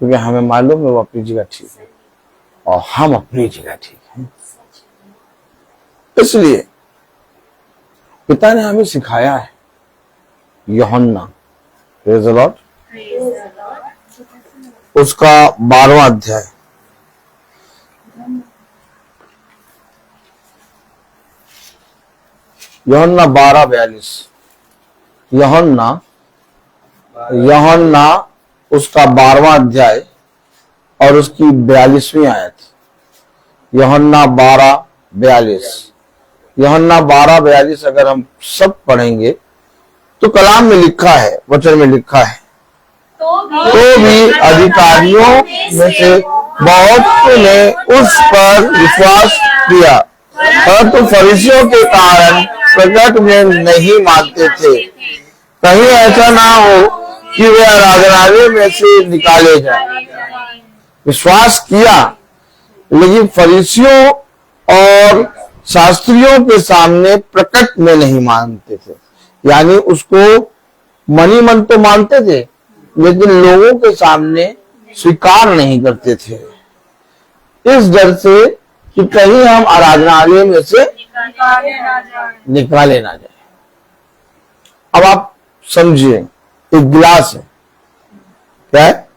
क्योंकि हमें मालूम है वो अपनी जगह ठीक है और हम अपनी जगह ठीक है। इसलिए पिता ने हमें सिखाया है। यूहन्ना, प्रेज़ द लॉर्ड, उसका 12वां अध्याय, यूहन्ना 12:42, यूहन्ना उसका 12वां अध्याय और उसकी 42वीं आयत। यूहन्ना 12:42, यूहन्ना 12:42 अगर हम सब पढ़ेंगे तो कलाम में लिखा है, वचन में लिखा है, तो भी अधिकारियों में से बहुत ने उस पर विश्वास किया, परंतु फरीसियों के कारण प्रकट में नहीं मानते थे, कहीं ऐसा ना हो कि वे आराधनालय में से निकाले जाए। विश्वास किया, लेकिन फरीसियों और शास्त्रियों के सामने प्रकट में नहीं मानते थे। यानी उसको मनी मन तो मानते थे, लेकिन लोगों के सामने स्वीकार नहीं करते थे, इस डर से कि कहीं हम आराधनालय में से निकाले ना जाए। अब आप समझिए, एक गिलास है, क्या है?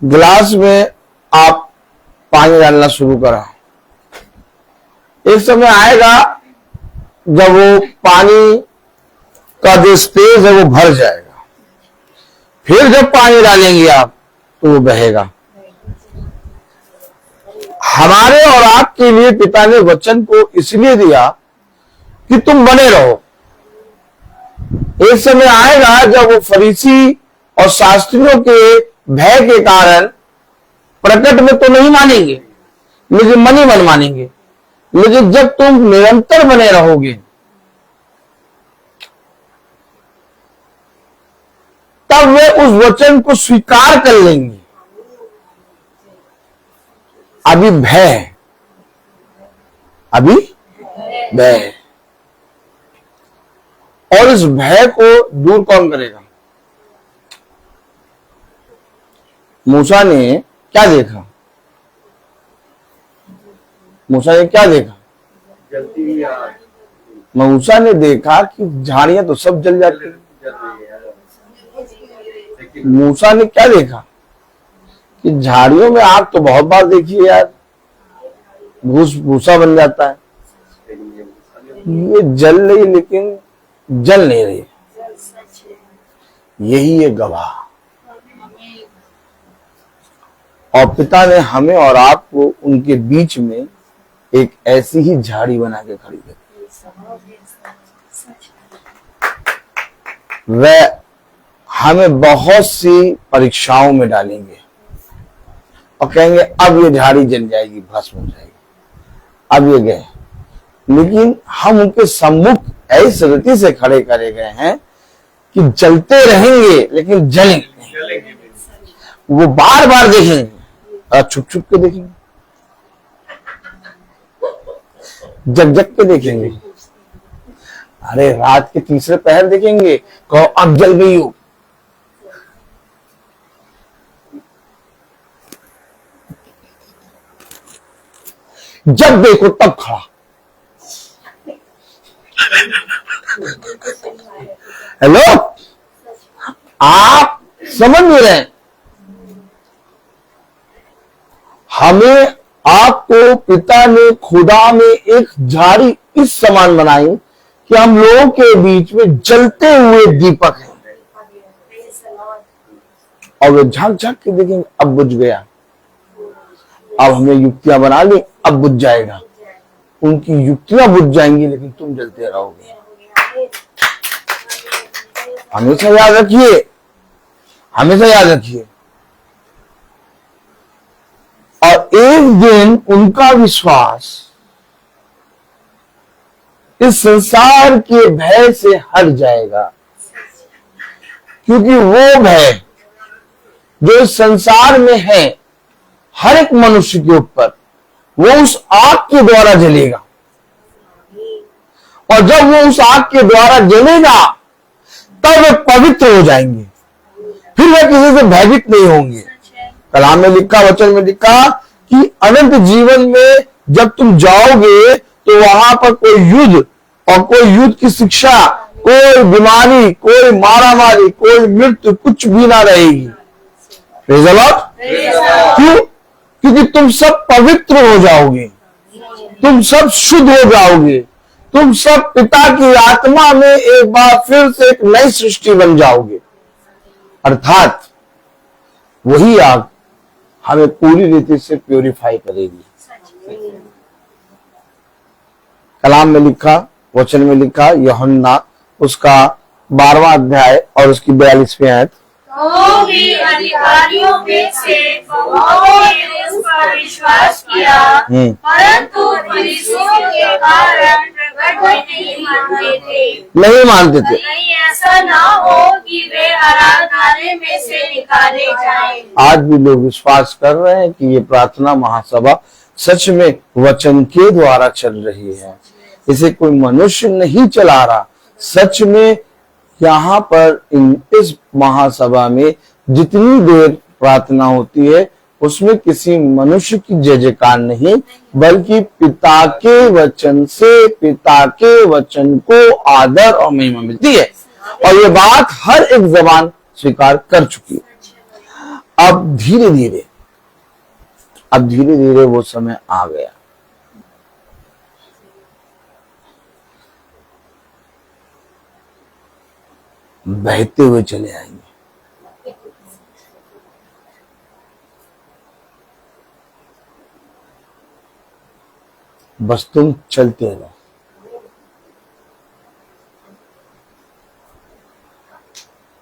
गिलास में आप पानी डालना शुरू करा, एक समय आएगा जब वो पानी का जो स्पेस है वो भर जाएगा, फिर जब पानी डालेंगे आप तो वो बहेगा। हमारे और आपके लिए पिता ने वचन को इसलिए दिया कि तुम बने रहो। एक समय आएगा जब वो फरीसी और शास्त्रियों के भय के कारण प्रकट में तो नहीं मानेंगे, लेकिन मनी मन मानेंगे। लेकिन जब तुम निरंतर बने रहोगे, तब वे उस वचन को स्वीकार कर लेंगे। अभी भय है, अभी भय है, और इस भय को दूर कौन करेगा? मूसा ने क्या देखा? मूसा ने क्या देखा? जलती हुई आग। मूसा ने देखा कि झाड़ियां तो सब जल जाती हैं। मूसा ने क्या देखा? कि झाड़ियों में आग तो बहुत बार देखी है यार, भूसा बन जाता है, ये जल रही लेकिन जल नहीं रही। यही है गवाह। और पिता ने हमें और आपको उनके बीच में एक ऐसी ही झाड़ी बना के खड़ी कर, वह हमें बहुत सी परीक्षाओं में डालेंगे और कहेंगे अब ये झाड़ी जल जाएगी, भस्म हो जाएगी, अब ये गए। लेकिन हम उनके सम्मुख ऐसी रीति से खड़े करे गए हैं कि जलते रहेंगे लेकिन जलेंगे नहीं। वो बार बार देखेंगे और छुप छुप के देखेंगे, जग जग के देखेंगे। अरे रात के तीसरे पहर देखेंगे, कहो अब जल गई हो। जब देखो तब खड़ा। हेलो, आप समझ नहीं रहे? हमें आपको पिता ने खुदा में एक झाड़ी इस समान बनाई कि हम लोगों के बीच में जलते हुए दीपक हैं, और वे झांक झांक के देखेंगे अब बुझ गया, अब हमने युक्तियां बना ली, अब बुझ जाएगा। उनकी युक्तियां बुझ जाएंगी लेकिन तुम जलते रहोगे। हमेशा याद रखिए, हमेशा याद रखिए। और एक दिन उनका विश्वास इस संसार के भय से हट जाएगा, क्योंकि वो भय जो इस संसार में है हर एक मनुष्य के ऊपर वो उस आग के द्वारा जलेगा, और जब वो उस आग के द्वारा जलेगा तब वे पवित्र हो जाएंगे, फिर वे किसी से भयभीत नहीं होंगे। कलाम में लिखा, वचन में लिखा कि अनंत जीवन में जब तुम जाओगे तो वहां पर कोई युद्ध और कोई युद्ध की शिक्षा, कोई बीमारी, कोई मारामारी, कोई मृत्यु कुछ भी ना रहेगी। Praise the Lord. क्यों? क्योंकि तुम सब पवित्र हो जाओगे, तुम सब शुद्ध हो जाओगे, तुम सब पिता की आत्मा में एक बार फिर से एक नई सृष्टि बन जाओगे। अर्थात वही आग हमें पूरी रीति से प्यूरिफाई करेगी। कलाम में लिखा, वचन में लिखा, यूहन्ना उसका 12वां अध्याय और उसकी 42वीं आयत, तो भी अधिकारियों में से बहुतों ने उस पर विश्वास किया, परंतु फरीसियों के कारण प्रकट नहीं मानते थे। नहीं, ऐसा ना हो कि वे आराधनालय में से निकाले जाएं। आज भी लोग विश्वास कर रहे हैं कि ये प्रार्थना महासभा सच में वचन के द्वारा चल रही है, इसे कोई मनुष्य नहीं चला रहा। सच में यहाँ पर इस महासभा में जितनी देर प्रार्थना होती है उसमें किसी मनुष्य की जय जयकार नहीं, बल्कि पिता के वचन से पिता के वचन को आदर और महिमा मिलती है, और ये बात हर एक जबान स्वीकार कर चुकी है। अब धीरे धीरे वो समय आ गया। बहते हुए चले आएंगे। बस तुम चलते रहो।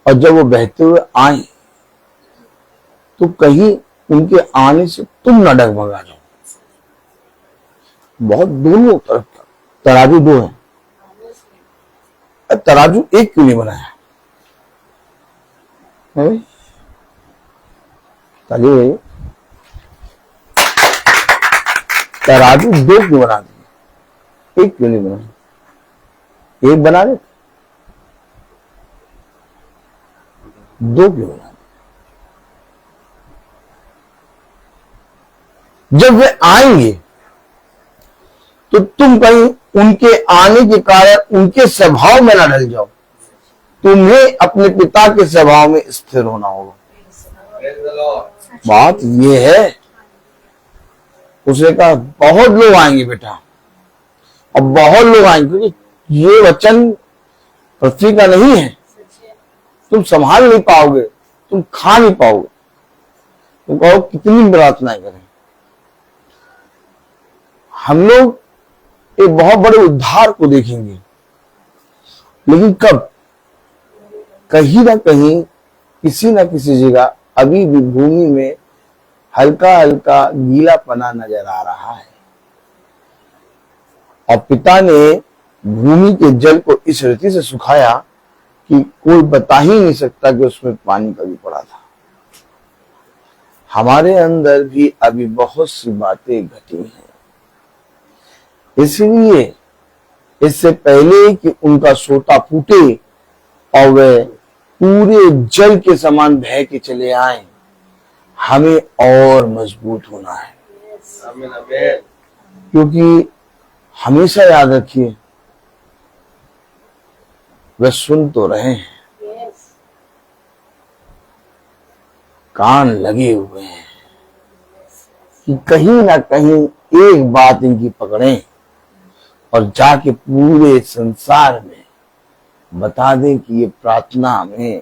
और जब वो बहते हुए आए तो कहीं उनके आने से तुम न डगमगा जाओ। बहुत दोनों तरफ तराजू दो है, तराजू एक क्यों नहीं बनाया? ताली, तराजू दो क्यों बना दिए? एक क्यों नहीं बना? एक बना दे, दो क्यों बना दे? जब वे आएंगे तो तुम कहीं उनके आने के कारण उनके स्वभाव में ना ढल जाओ, तुम्हें अपने पिता के स्वभाव में स्थिर होना होगा। बात ये है। उसने कहा बहुत लोग आएंगे बेटा, और बहुत लोग आएंगे, क्योंकि ये वचन पृथ्वी का नहीं है, तुम संभाल नहीं पाओगे, तुम खा नहीं पाओगे। तुम कहो कितनी प्रार्थनाएं करें। हम लोग एक बहुत बड़े उद्धार को देखेंगे, लेकिन कब? कहीं ना कहीं किसी ना किसी जगह अभी भी भूमि में हल्का हल्का गीलापना नजर आ रहा है, और पिता ने भूमि के जल को इस रीति से सुखाया कि कोई बता ही नहीं सकता कि उसमें पानी कभी पड़ा था। हमारे अंदर भी अभी बहुत सी बातें घटी हैं, इसलिए इससे पहले कि उनका सोता फूटे और वे पूरे जल के समान बह के चले आए, हमें और मजबूत होना है। क्योंकि हमेशा याद रखिए, वे सुन तो रहे हैं, कान लगे हुए हैं कि कहीं ना कहीं एक बात इनकी पकड़ें और जाके पूरे संसार में बता दें कि ये प्रार्थना में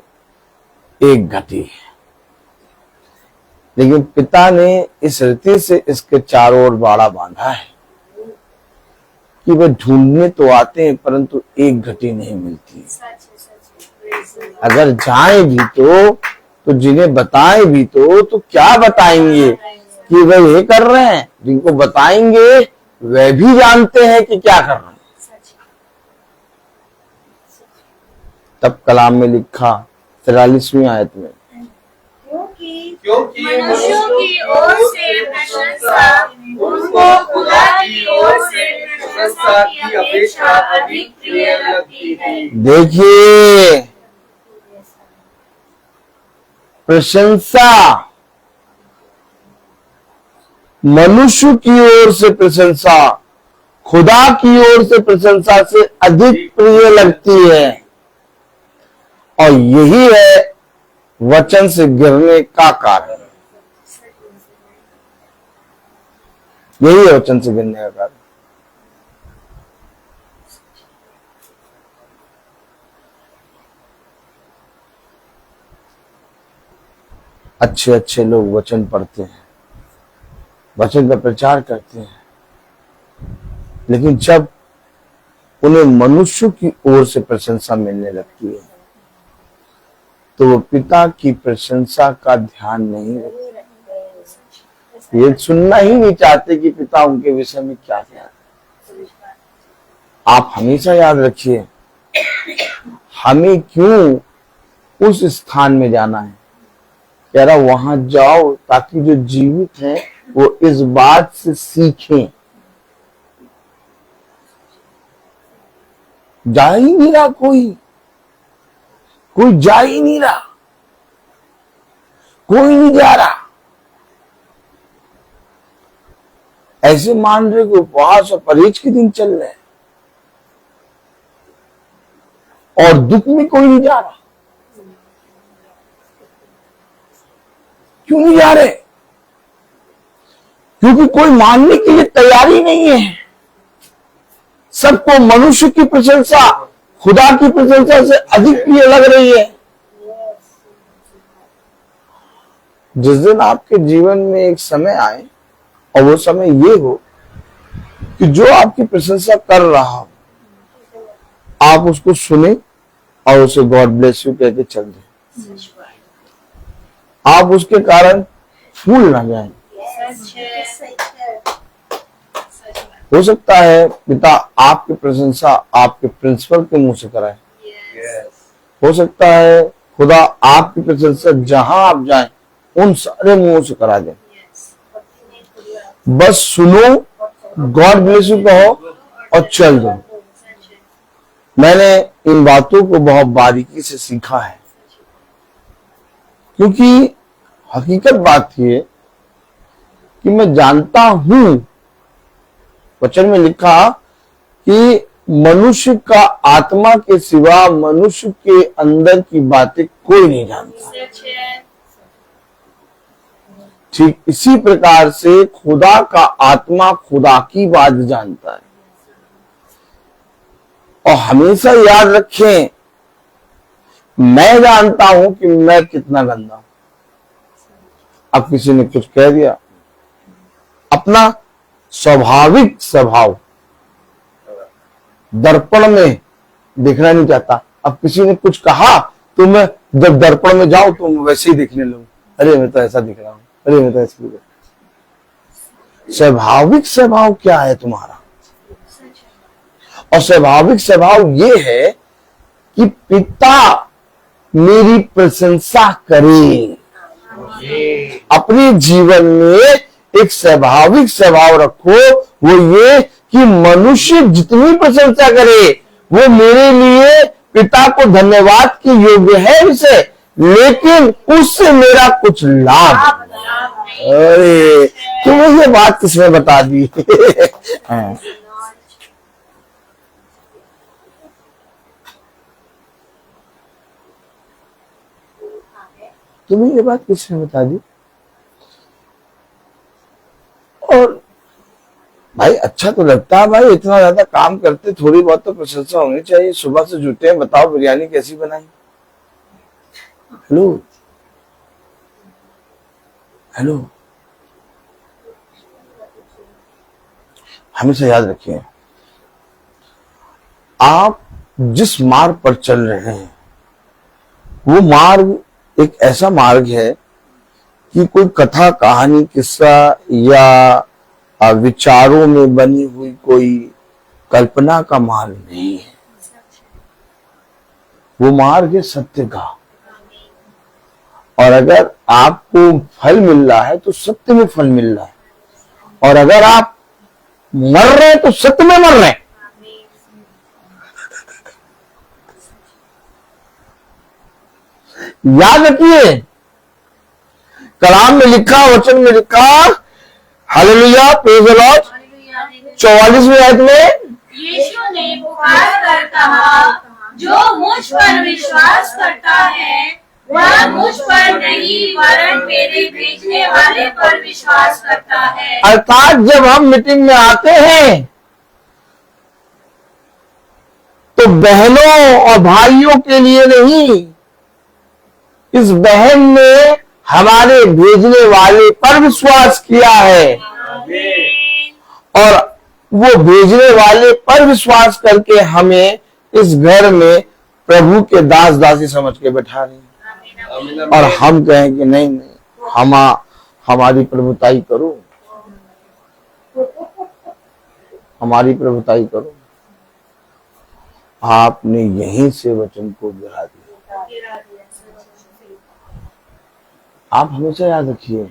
एक घटी है। लेकिन पिता ने इस रीति से इसके चारों ओर बाड़ा बांधा है कि वे ढूंढने तो आते हैं, परंतु एक घटी नहीं मिलती। अगर जाएं भी तो जिन्हें बताएं भी तो क्या बताएंगे कि वे ये कर रहे हैं? जिनको बताएंगे वे भी जानते हैं कि क्या कर रहे हैं। तब कलाम में लिखा 43वीं आयत में, की क्योंकि मनुष्यों की ओर से प्रशंसा उनको खुदा की ओर से प्रशंसा की अपेक्षा अधिक प्रिय लगती है। देखिए, प्रशंसा मनुष्य की ओर से प्रशंसा खुदा की ओर से प्रशंसा से अधिक प्रिय लगती है, और यही है वचन से गिरने का कारण। यही है वचन से गिरने का कारण। अच्छे अच्छे लोग वचन पढ़ते हैं, वचन का प्रचार करते हैं, लेकिन जब उन्हें मनुष्य की ओर से प्रशंसा मिलने लगती है तो वो पिता की प्रशंसा का ध्यान नहीं रखते। ये सुनना ही नहीं चाहते कि पिता उनके विषय में क्या कहते। आप हमेशा याद रखिए, हमें क्यों उस स्थान में जाना है, कह रहा वहां जाओ ताकि जो जीवित हैं वो इस बात से सीखें। जा ही नहीं रहा, कोई जा ही नहीं रहा, कोई नहीं जा रहा। ऐसे मान रहे कि उपवास और परहेज के दिन चल रहे हैं और दुख में कोई नहीं जा रहा। क्यों नहीं जा रहे? क्योंकि कोई मानने के लिए तैयारी नहीं है। सबको मनुष्य की प्रशंसा खुदा की प्रशंसा से अधिक प्रिय लग रही है। जिस दिन आपके जीवन में एक समय आए और वो समय ये हो कि जो आपकी प्रशंसा कर रहा हो आप उसको सुने और उसे गॉड ब्लेस यू कहकर चल दें, आप उसके कारण फूल ना जाएं। हो सकता है पिता आपकी प्रशंसा आपके प्रिंसिपल के मुंह से कराए, हो सकता है खुदा आपकी प्रशंसा जहां आप जाएं उन सारे मुंहों से करा दे। बस सुनो, गॉड ब्लेस यू कहो और चल दो। मैंने इन बातों को बहुत बारीकी से सीखा है, क्योंकि हकीकत बात ये कि मैं जानता हूं, वचन में लिखा कि मनुष्य का आत्मा के सिवा मनुष्य के अंदर की बातें कोई नहीं जानता। ठीक इसी प्रकार से खुदा का आत्मा खुदा की बात जानता है। और हमेशा याद रखें, मैं जानता हूं कि मैं कितना गंदा हूं। अब किसी ने कुछ कह दिया, अपना स्वाभाविक स्वभाव दर्पण में दिखना नहीं चाहता। अब किसी ने कुछ कहा तो मैं जब दर्पण में जाऊं तो मैं वैसे ही दिखने लगूं, अरे मैं तो ऐसा दिख रहा हूं, अरे मैं तो ऐसा दिख रहा हूं। स्वाभाविक स्वभाव क्या है तुम्हारा? और स्वाभाविक स्वभाव ये है कि पिता मेरी प्रशंसा करे। अपने जीवन में एक स्वाभाविक स्वभाव रखो, वो ये कि मनुष्य जितनी प्रशंसा करे वो मेरे लिए पिता को धन्यवाद के योग्य है विषय, लेकिन उससे मेरा कुछ लाभ। अरे तुम्हें ये बात किसने बता दी? तुम्हें ये बात किसने बता दी? और भाई अच्छा तो लगता है, भाई इतना ज्यादा काम करते थोड़ी बहुत तो प्रशंसा होनी चाहिए। सुबह से जुटे हैं, बताओ बिरयानी कैसी बनाई? हेलो हेलो, हमेशा याद रखिए, आप जिस मार्ग पर चल रहे हैं वो मार्ग एक ऐसा मार्ग है कि कोई कथा कहानी किस्सा या विचारों में बनी हुई कोई कल्पना का मार्ग नहीं है। वो मार्ग है सत्य का। और अगर आपको फल मिल रहा है तो सत्य में फल मिल रहा है, और अगर आप मर रहे हैं तो सत्य में मर रहे हैं। याद रखिए, कलाम में लिखा, वचन में लिखा, हालेलुया, प्रेज़ द लॉर्ड, 44वीं आयत में यीशु ने पुकार कर कहा, जो मुझ पर विश्वास करता है वह मुझ पर नहीं वरन मेरे भेजने वाले पर विश्वास करता है। अर्थात जब हम मीटिंग में आते हैं तो बहनों और भाइयों के लिए नहीं, इस बहन ने हमारे भेजने वाले पर विश्वास किया है, और वो भेजने वाले पर विश्वास करके हमें इस घर में प्रभु के दास दासी समझ के बैठा रहे हैं। और हम कहें कि नहीं नहीं, हमारी प्रभुताई करो, हमारी प्रभुताई करो। आपने यहीं से वचन को गिरा दिया। आप हमेशा याद रखिए,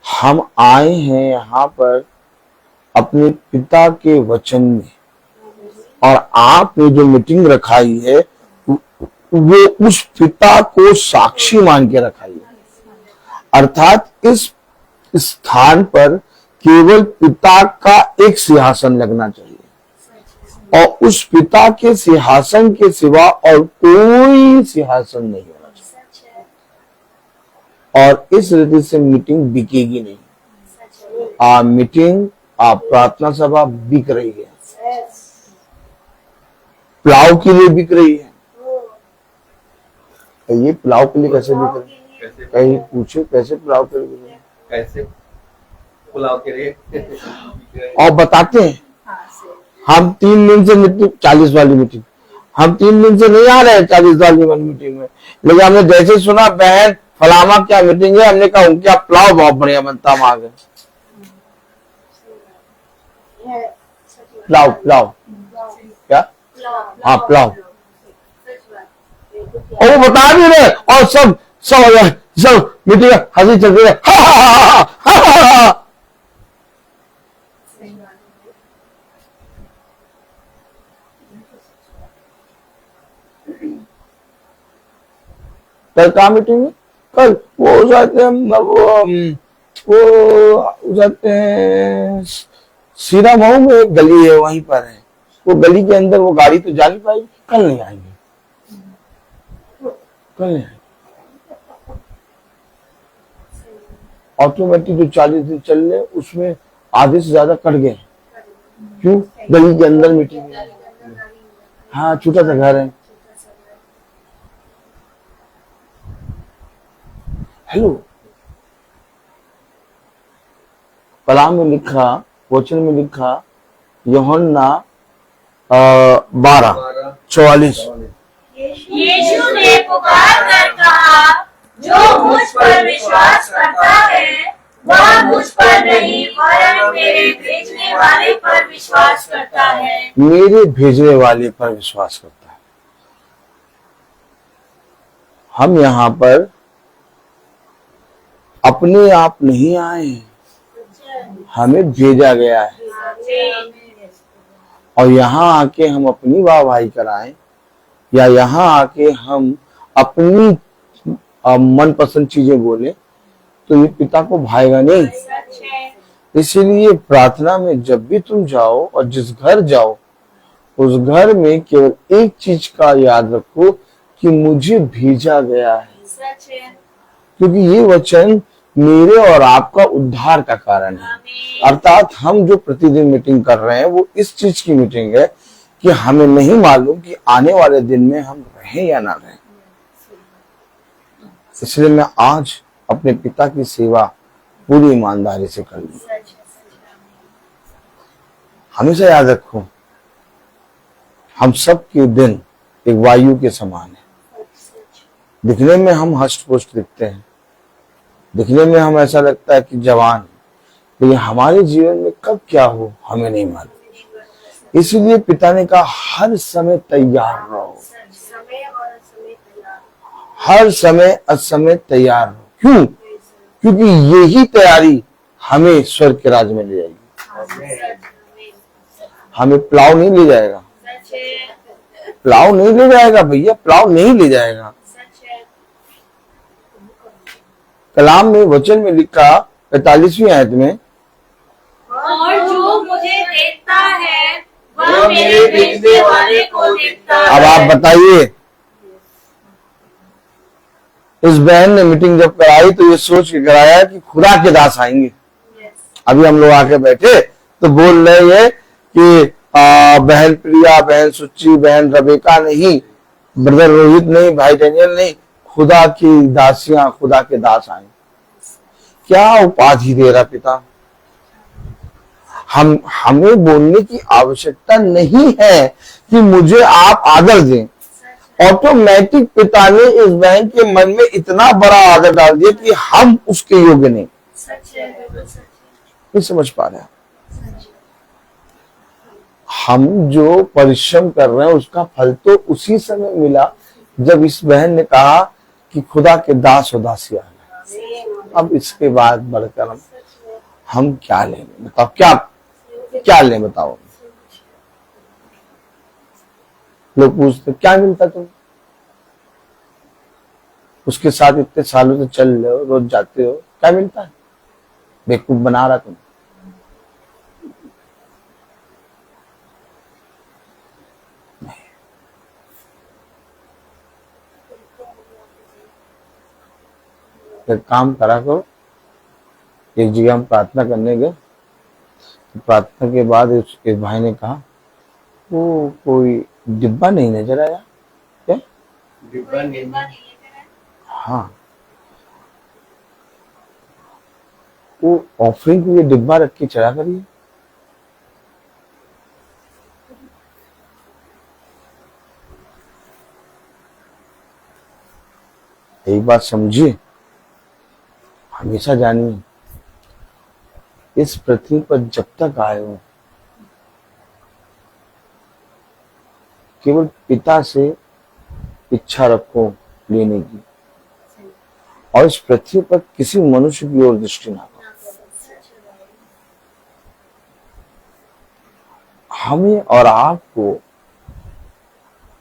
हम आए हैं यहाँ पर अपने पिता के वचन में, और आपने जो मीटिंग रखाई है वो उस पिता को साक्षी मान के रखाई है। अर्थात इस स्थान पर केवल पिता का एक सिंहासन लगना चाहिए, और उस पिता के सिंहासन के सिवा और कोई सिंहासन नहीं होना चाहिए। और इस रीति से मीटिंग बिकेगी नहीं। मीटिंग, प्रार्थना सभा बिक रही है, पुलाव के लिए बिक रही है। ये पुलाव के लिए कैसे बिक रही है? कहीं पूछे कैसे पुलाव के लिए बिक रही है? कैसे पुलाव के लिए और बताते हैं, हम 3 दिन से मीटिंग, 40 वाली मीटिंग, हम 3 दिन से नहीं आ रहे हैं 40 वाली मीटिंग में, लेकिन हमने जैसे सुना बहन फलामा क्या मीटिंग है, हमने कहा उनका पुलाव बहुत बढ़िया बनता, हम आ गए। पुलाव पुलाव क्या? हाँ पुलाव। और वो बता भी रहे, और सब मीटिंग हंसी चल रही है, हा हा हा हा हा। कल का मीटिंग में, कल वो हो जाते हैं, वो हो जाते हैं सीधा मऊ में एक गली है, वहीं पर है वो गली के अंदर, वो गाड़ी तो जा नहीं पाएगी। कल नहीं आएंगे, कल नहीं आएंगे। ऑटोमेटिक जो 40 दिन चल रहे उसमें आधे से ज्यादा कट गए। क्यों? गली के अंदर मीटिंग है। हाँ, छोटा सा घर है। हेलो, कलाम में लिखा, वचन में लिखा, यूहन्ना 12:44, यीशु ने पुकार कर कहा, जो मुझ पर विश्वास करता है वह मुझ पर नहीं वरन मेरे भेजने वाले पर विश्वास करता है। मेरे भेजने वाले पर विश्वास करता है। हम यहाँ पर अपने आप नहीं आए, हमें भेजा गया है। और यहाँ आके हम अपनी वाहवाही कराएं, या यहाँ आके हम अपनी मनपसंद चीजें बोले, तो ये पिता को भाएगा नहीं। इसीलिए प्रार्थना में जब भी तुम जाओ और जिस घर जाओ, उस घर में केवल एक चीज का याद रखो कि मुझे भेजा गया है, क्योंकि ये वचन मेरे और आपका उद्धार का कारण है। अर्थात हम जो प्रतिदिन मीटिंग कर रहे हैं वो इस चीज की मीटिंग है कि हमें नहीं मालूम कि आने वाले दिन में हम रहें या ना रहें। इसलिए मैं आज अपने पिता की सेवा पूरी ईमानदारी से कर लूं। हमेशा याद रखो, हम सब के दिन एक वायु के समान है। दिखने में हम हष्ट पुष्ट दिखते हैं, दिखने में हम ऐसा लगता है कि जवान, लेकिन हमारे जीवन में कब क्या हो हमें नहीं मालूम। इसीलिए पिता ने कहा हर समय तैयार रहो, हर समय असमय तैयार रहो। क्यों? क्योंकि यही तैयारी हमें स्वर्ग के राज्य में ले जाएगी। हमें प्लाव नहीं ले जाएगा, प्लाव नहीं ले जाएगा भैया, प्लाव नहीं ले जाएगा। कलाम में वचन में लिखा 45वीं आयत में, और जो मुझे देखता है वह मेरे भेजने वाले को देखता है। अब आप बताइए, इस बहन ने मीटिंग जब कराई तो ये सोच के कराया कि खुदा के दास आएंगे। अभी हम लोग आके बैठे तो बोल रहे हैं कि बहन प्रिया, बहन सुच्ची, बहन रबेका नहीं, ब्रदर रोहित नहीं, भाई डेनियल नहीं, खुदा की दासियां, खुदा के दास आए। क्या उपाधि दे रहा पिता? हमें बोलने की आवश्यकता नहीं है कि मुझे आप आदर दें। ऑटोमेटिक पिता ने इस बहन के मन में इतना बड़ा आदर डाल दिया कि हम उसके योग्य नहीं। नहीं समझ पा रहे हैं? हम जो परिश्रम कर रहे हैं उसका फल तो उसी समय मिला जब इस बहन ने कहा कि खुदा के दास और दासियां हैं। अब इसके बाद बढ़कर हम क्या लेंगे? बताओ, क्या लें? बताओ। लोग पूछते क्या मिलता तुम? उसके साथ इतने सालों से चल रहे हो, रोज जाते हो, क्या मिलता है? बेवकूफ बना रहा तुम। एक काम करा करो, एक जगह हम प्रार्थना करने गए, तो प्रार्थना के बाद एक भाई ने कहा वो कोई डिब्बा नहीं नजर आया। क्या डिब्बा नहीं? हाँ, वो ऑफरिंग के लिए डिब्बा रख के चढ़ा करिए। एक बात समझिए, हमेशा जानिए, इस पृथ्वी पर जब तक आए हो केवल पिता से इच्छा रखो लेने की, और इस पृथ्वी पर किसी मनुष्य की ओर दृष्टि ना करो। हमें और आपको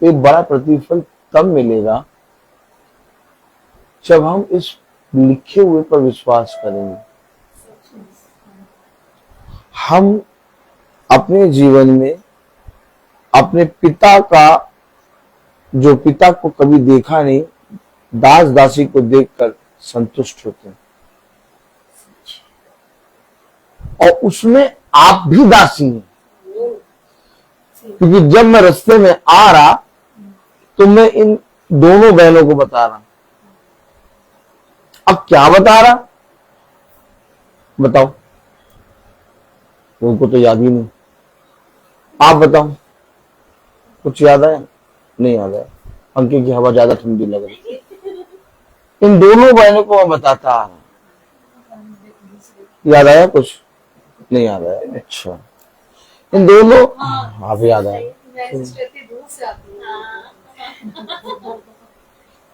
एक बड़ा प्रतिफल तब मिलेगा जब हम इस लिखे हुए पर विश्वास करेंगे। हम अपने जीवन में अपने पिता का, जो पिता को कभी देखा नहीं, दास दासी को देखकर संतुष्ट होते हैं, और उसमें आप भी दासी हैं। क्योंकि जब मैं रास्ते में आ रहा तो मैं इन दोनों बहनों को बता रहा, अब क्या बता रहा बताओ? उनको तो याद ही नहीं। आप बताओ, कुछ याद आया? नहीं याद आया। पंखे की हवा ज्यादा ठंडी लग रही। इन दोनों बहनों को मैं बताता आ रहा। याद आया? कुछ नहीं याद आया। अच्छा, इन दोनों, हाँ भी याद आया।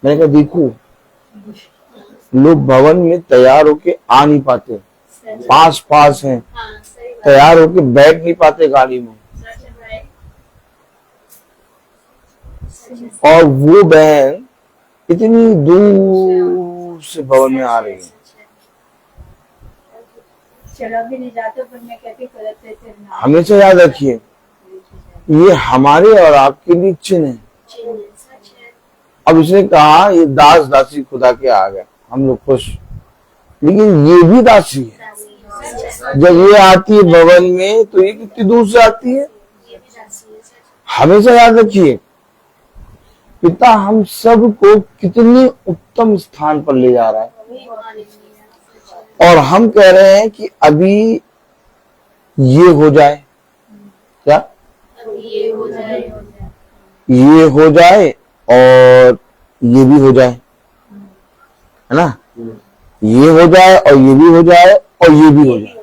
मैंने कहा देखो, लोग भवन में तैयार होके आ नहीं पाते, पास हैं, तैयार होके बैठ नहीं पाते गाड़ी में, और वो बहन इतनी दूर से भवन में आ रही है। चला भी नहीं जाता, पर मैं कहती करते थे। हमेशा याद रखिए, ये हमारे और आपके लिए चिन्ह है। अब इसने कहा ये दास दासी खुदा के आ गए, हम लोग खुश, लेकिन ये भी दासी है। जब ये आती है भवन में तो ये कितनी दूर से आती है। हमेशा याद रखिए, पिता हम सब को कितनी उत्तम स्थान पर ले जा रहा है, और हम कह रहे हैं कि अभी ये हो जाए, क्या ये हो जाए और ये भी हो जाए, है ना? ये हो जाए और ये भी हो जाए और ये भी हो जाए।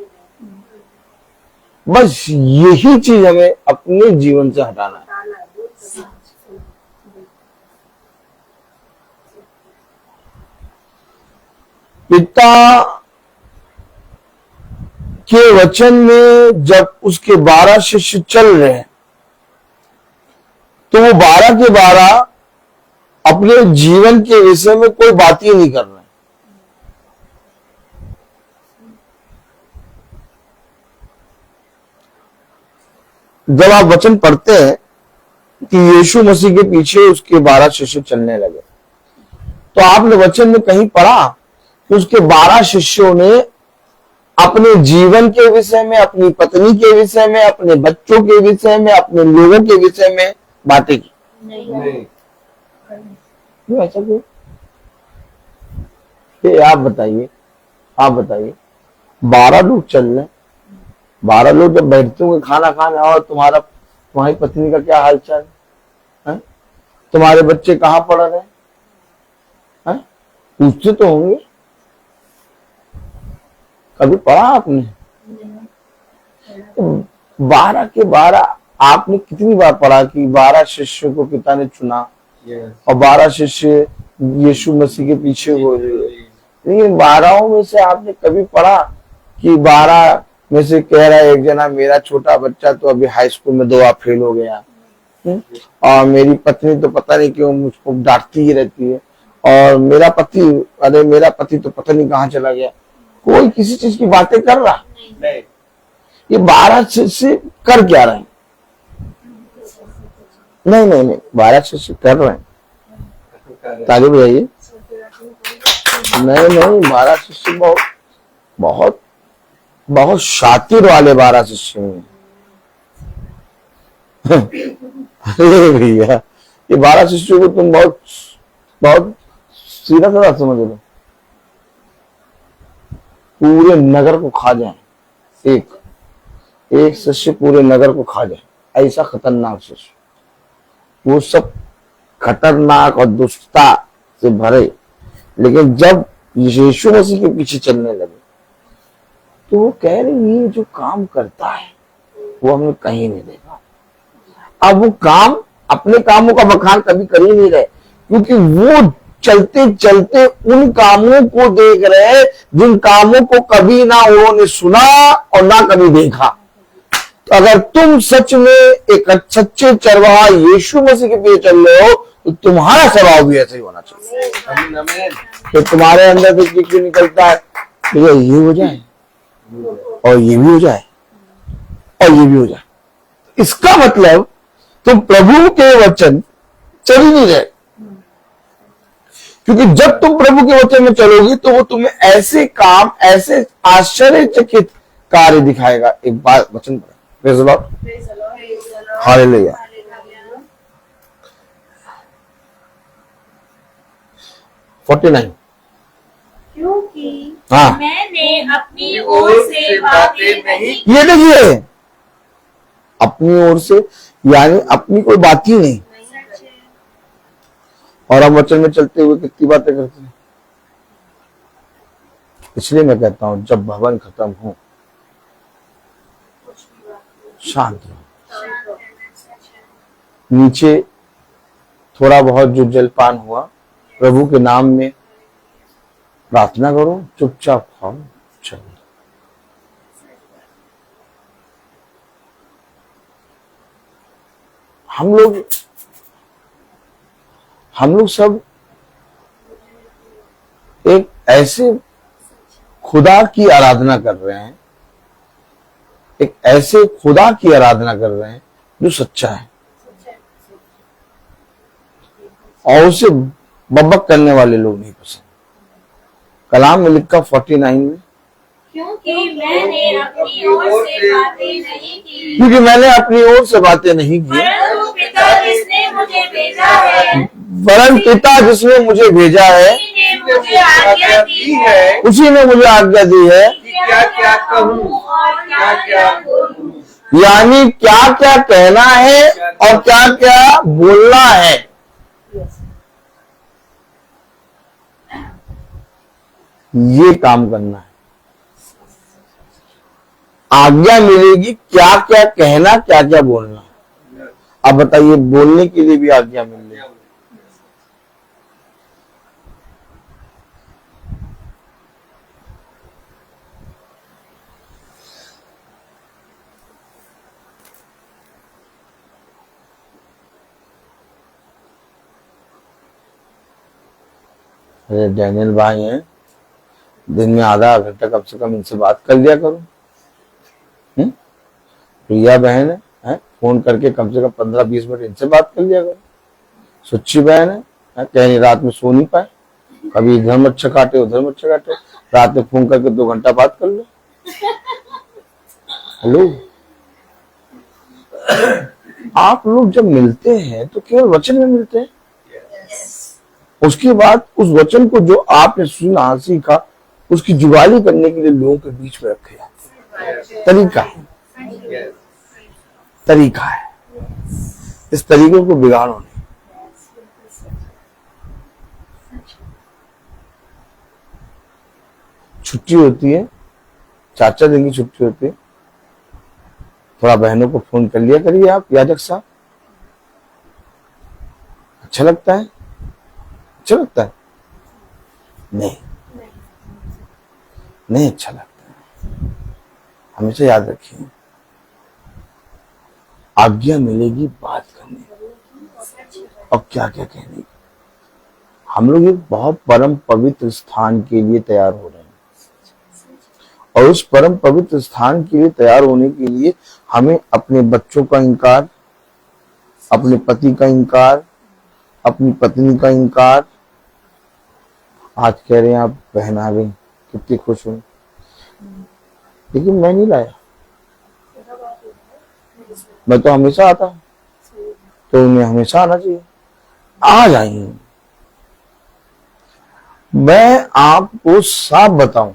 बस यही चीज हमें अपने जीवन से हटाना है। पिता के वचन में जब उसके 12 शिष्य चल रहे हैं तो वो 12 के 12 अपने जीवन के विषय में कोई बात ही नहीं कर रहे। जब आप वचन पढ़ते हैं कि यीशु मसीह के पीछे उसके 12 शिष्य चलने लगे, तो आपने वचन में कहीं पढ़ा कि उसके 12 शिष्यों ने अपने जीवन के विषय में, अपनी पत्नी के विषय में, अपने बच्चों के विषय में, अपने लोगों के विषय में बातें की? नहीं। क्यों ऐसा क्यों? ये आप बताइए, 12 लोग चल रहे, 12 लोग जब बैठते होंगे खाना खाने, और तुम्हारी पत्नी का क्या हालचाल है? तुम्हारे बच्चे कहाँ पढ़ रहे हैं? पूछते तो होंगे। कभी पढ़ा आपने? 12 के 12 आपने कितनी बार पढ़ा कि 12 शिष्यों को पिता ने चुना और 12 शिष्य यीशु मसीह के पीछे हो रहे। लेकिन 12 में से आपने कभी पढ़ा कि 12 में से कह रहा है एक जना, मेरा छोटा बच्चा तो अभी हाई स्कूल में 2 बार फेल हो गया, और मेरी पत्नी तो पता नहीं क्यों मुझको डांटती ही रहती है, और मेरा पति तो पता नहीं कहाँ चला गया। कोई किसी चीज की बातें कर रहा? नहीं। ये 12 शिष्य कर क्या रहे हैं? नहीं, 12 शिष्य कर रहे हैं। ताली बजाइए। नहीं, 12 शिष्य बहुत शातिर वाले 12 शिष्य हैं। अरे भैया, ये 12 शिष्यों को तुम बहुत सीधा साधा समझ लो। पूरे नगर को खा जाए, एक शिष्य पूरे नगर को खा जाए, ऐसा खतरनाक शिष्य। वो सब खतरनाक और दुष्टता से भरे, लेकिन जब यीशु मसीह के पीछे चलने लगे तो वो कह रहे ये जो काम करता है वो हमने कहीं नहीं देखा। अब वो काम, अपने कामों का बखान कभी कर ही नहीं रहे, क्योंकि वो चलते चलते उन कामों को देख रहे हैं जिन कामों को कभी ना उन्होंने सुना और ना कभी देखा। तो अगर तुम सच में एक सच्चे चरवाहा यीशु मसीह के पीछे चल रहे हो तो तुम्हारा स्वभाव भी ऐसा ही होना चाहिए। तो तुम्हारे अंदर से क्यों निकलता है तो ये हो जाए और ये भी हो जाए और ये भी हो जाए। इसका मतलब तुम प्रभु के वचन चल ही नहीं रहे, क्योंकि जब तुम प्रभु के वचन में चलोगी तो वो तुम्हें ऐसे काम, ऐसे आश्चर्यचकित कार्य दिखाएगा। एक बार वचन पढ़ो, प्रेज़ द लॉर्ड, हालेलुया। क्योंकि हाँ, मैंने अपनी ओर से बातें नहीं की। ये देखिए, अपनी ओर से यानी अपनी कोई बात ही नहीं। और हम वचन में चलते हुए कितनी बातें करते हैं। इसलिए मैं कहता हूं जब भवन खत्म हो शांत रहो। नीचे थोड़ा बहुत जो जलपान हुआ प्रभु के नाम में प्रार्थना करो, चुपचाप खाओ, चलो। हम लोग सब एक ऐसे खुदा की आराधना कर रहे हैं, एक ऐसे खुदा की आराधना कर रहे हैं जो सच्चा है, और उसे बब्बक करने वाले लोग नहीं पसंद। कलाम में लिखा 49 में, क्योंकि मैंने अपनी ओर से बातें नहीं की, क्योंकि मैंने अपनी ओर से बातें नहीं की, परंतु पिता जिसने मुझे भेजा है, वरन पिता जिसने मुझे भेजा है उसी ने मुझे आज्ञा दी है उसी ने मुझे आज्ञा दी है क्या क्या कहूँ, और क्या क्या बोलूं। यानी क्या क्या कहना है और क्या क्या बोलना है। ये काम करना है। आज्ञा मिलेगी क्या क्या कहना, क्या क्या बोलना। अब बताइए, बोलने के लिए भी आज्ञा मिल रही, अरे डैनियल भाई हैं, दिन में आधा घंटा कम से कम इनसे बात कर लिया करो। प्रिया बहन है, फोन करके कम से कम 15-20 मिनट इनसे बात कर लिया करो। सुच्ची बहन है, कहीं रात में सो नहीं पाए, कभी इधर मच्छर काटे उधर मच्छर काटे, रात में फोन करके 2 घंटा बात कर लो। हेलो, आप लोग जब मिलते हैं तो केवल वचन में मिलते हैं, उसके बाद उस वचन को जो आपने सुना सीखा उसकी जुगाली करने के लिए लोगों के बीच में रखे जाते हैं। तरीका है, तरीका है, इस तरीके को बिगाड़ो नहीं। छुट्टी होती है, 4-4 दिन की छुट्टी होती है, थोड़ा बहनों को फोन कर लिया करिए आप याजक साहब। अच्छा लगता है? अच्छा लगता है? नहीं, नहीं अच्छा लगता है। हमेशा याद रखिए, आज्ञा मिलेगी बात करने की और क्या क्या कहने की। हम लोग एक बहुत परम पवित्र स्थान के लिए तैयार हो रहे हैं, और उस परम पवित्र स्थान के लिए तैयार होने के लिए हमें अपने बच्चों का इनकार, अपने पति का इनकार, अपनी पत्नी का इनकार। आज कह रहे हैं आप बहन आ गई, कितनी खुश हूं, लेकिन मैं नहीं लाया, मैं तो हमेशा आता हूं, तो उन्हें हमेशा आना चाहिए। आ जाइए, मैं आपको साफ बताऊं,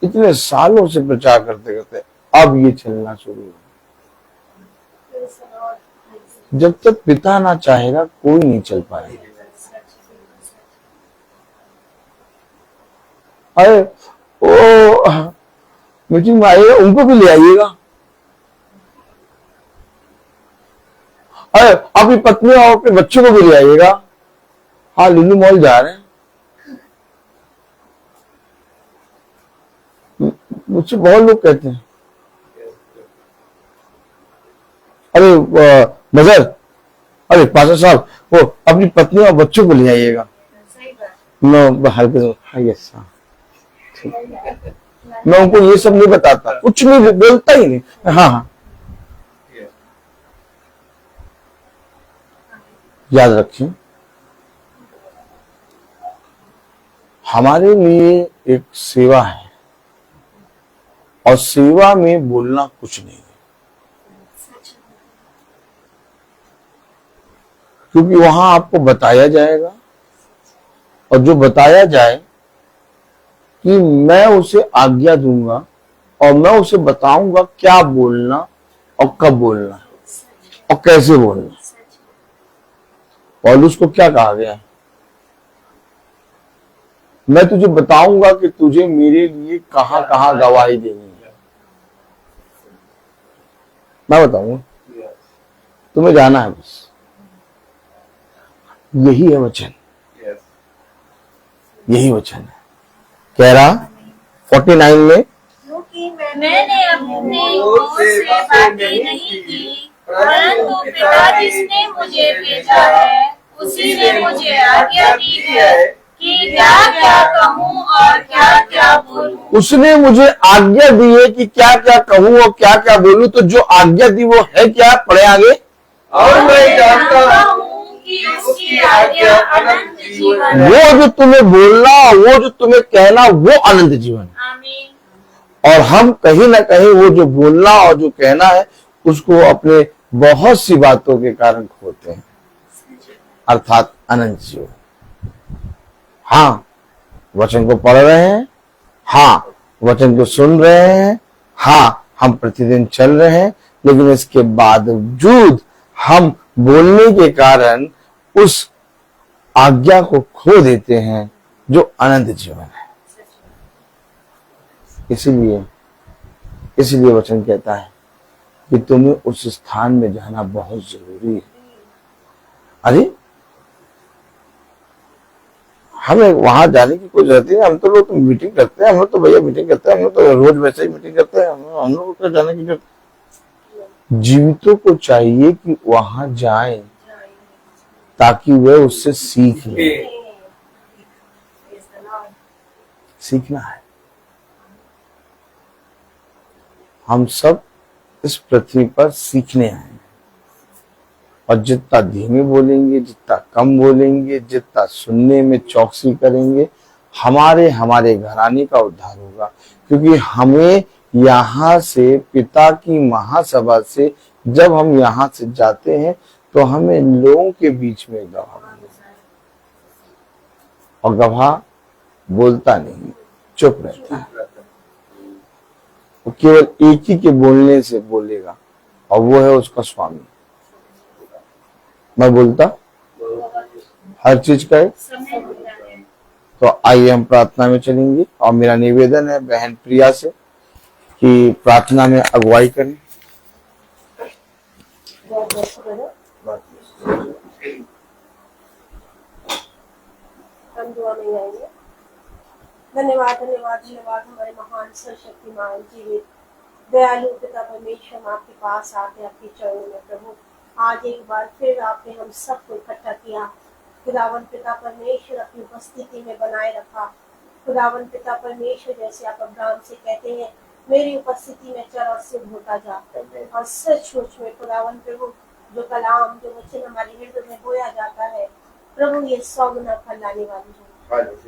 इतने सालों से प्रचार करते करते अब ये चलना शुरू हुआ। जब तक पिता ना चाहेगा कोई नहीं चल पाएगा। अरे ओ मीटिंग में आइएगा, उनको भी ले आइएगा। अरे अपनी पत्नी और अपने बच्चों को भी ले आइएगा। हाँ, लुलु मॉल जा रहे हैं। मुझसे बहुत लोग कहते हैं, अरे मगर, अरे पास्टर साहब वो अपनी पत्नी और बच्चों को ले आइएगा। यस, मैं उनको ये सब नहीं बताता, कुछ नहीं बोलता ही नहीं। हाँ हाँ, याद रखिए, हमारे लिए एक सेवा है, और सेवा में बोलना कुछ नहीं है, क्योंकि वहां आपको बताया जाएगा, और जो बताया जाए कि मैं उसे आज्ञा दूंगा और मैं उसे बताऊंगा क्या बोलना और कब बोलना और कैसे बोलना। पौलुस को क्या कहा गया? मैं तुझे बताऊंगा कि तुझे मेरे लिए कहां कहां गवाही देनी है, मैं बताऊंगा, तुम्हें जाना है बस। यही है वचन, यही वचन है। कह रहा 49 में, क्योंकि मैंने अपने ओर से बातें नहीं की, परंतु पिता जिसने मुझे भेजा है उसी ने मुझे आज्ञा दी है कि क्या क्या कहूँ और क्या क्या बोलूं। उसने मुझे आज्ञा दी है कि क्या क्या कहूँ और क्या क्या बोलूं। तो जो आज्ञा दी वो है क्या? पढ़े आगे। और मैं जानता हूँ कि उसकी आज्ञा अनंत जीवन है। वो जो तुम्हें बोलना, वो जो तुम्हें कहना, वो अनंत जीवन है। आमीन। और हम कहीं ना कहीं वो जो बोलना और जो कहना है उसको अपने बहुत सी बातों के कारण खोते हैं, अर्थात अनंत जीवन। हाँ, वचन को पढ़ रहे हैं, हाँ वचन को सुन रहे हैं, हाँ हम प्रतिदिन चल रहे हैं, लेकिन इसके बावजूद हम बोलने के कारण उस आज्ञा को खो देते हैं जो अनंत जीवन है। इसीलिए वचन कहता है कि तुम्हें उस स्थान में जाना बहुत जरूरी है। अरे हमें वहां जाने की कोई जरूरत नहीं, हम तो लोग मीटिंग करते हैं, हम लोग तो भैया मीटिंग करते हैं, हम लोग तो रोज वैसे ही मीटिंग करते हैं, हम लोग को जाने की जरूरत। जीवितों को चाहिए कि वहां जाएं, ताकि वे उससे सीख ले। सीखना है। हम सब इस पृथ्वी पर सीखने आए हैं, और जितना धीमे बोलेंगे, जितना कम बोलेंगे, जितना सुनने में चौकसी करेंगे, हमारे घराने का उद्धार होगा। क्योंकि हमें यहाँ से, पिता की महासभा से जब हम यहाँ से जाते हैं तो हमें लोगों के बीच में गवाह बनना है। और गवाह बोलता नहीं, चुप रहता है। वो केवल एक ही के बोलने से बोलेगा, और वो है उसका स्वामी। मैं बोलता हर चीज का है। तो आइए हम प्रार्थना में चलेंगे, और मेरा निवेदन है बहन प्रिया से कि प्रार्थना में अगुवाई करें। हम दुआ में आएंगे। धन्यवाद धन्यवाद धन्यवाद हमारे महान सर्वशक्तिमान जीवित दयालु पिता परमेश्वर, हम आपके पास आते आपके चरणों में प्रभु। आज एक बार फिर आपने हम सबको इकट्ठा किया। खुदावन पिता परमेश्वर अपनी उपस्थिति में बनाए रखा। खुदावन पिता परमेश्वर, जैसे आप अब्राहम से कहते हैं मेरी उपस्थिति में चल और सिद्ध होता जा। और सचमुच में खुदावन प्रभु, जो कलाम जो वचन हमारे हृदय में बोया जाता है प्रभु, ये 100 गुना फल लाने वाली है।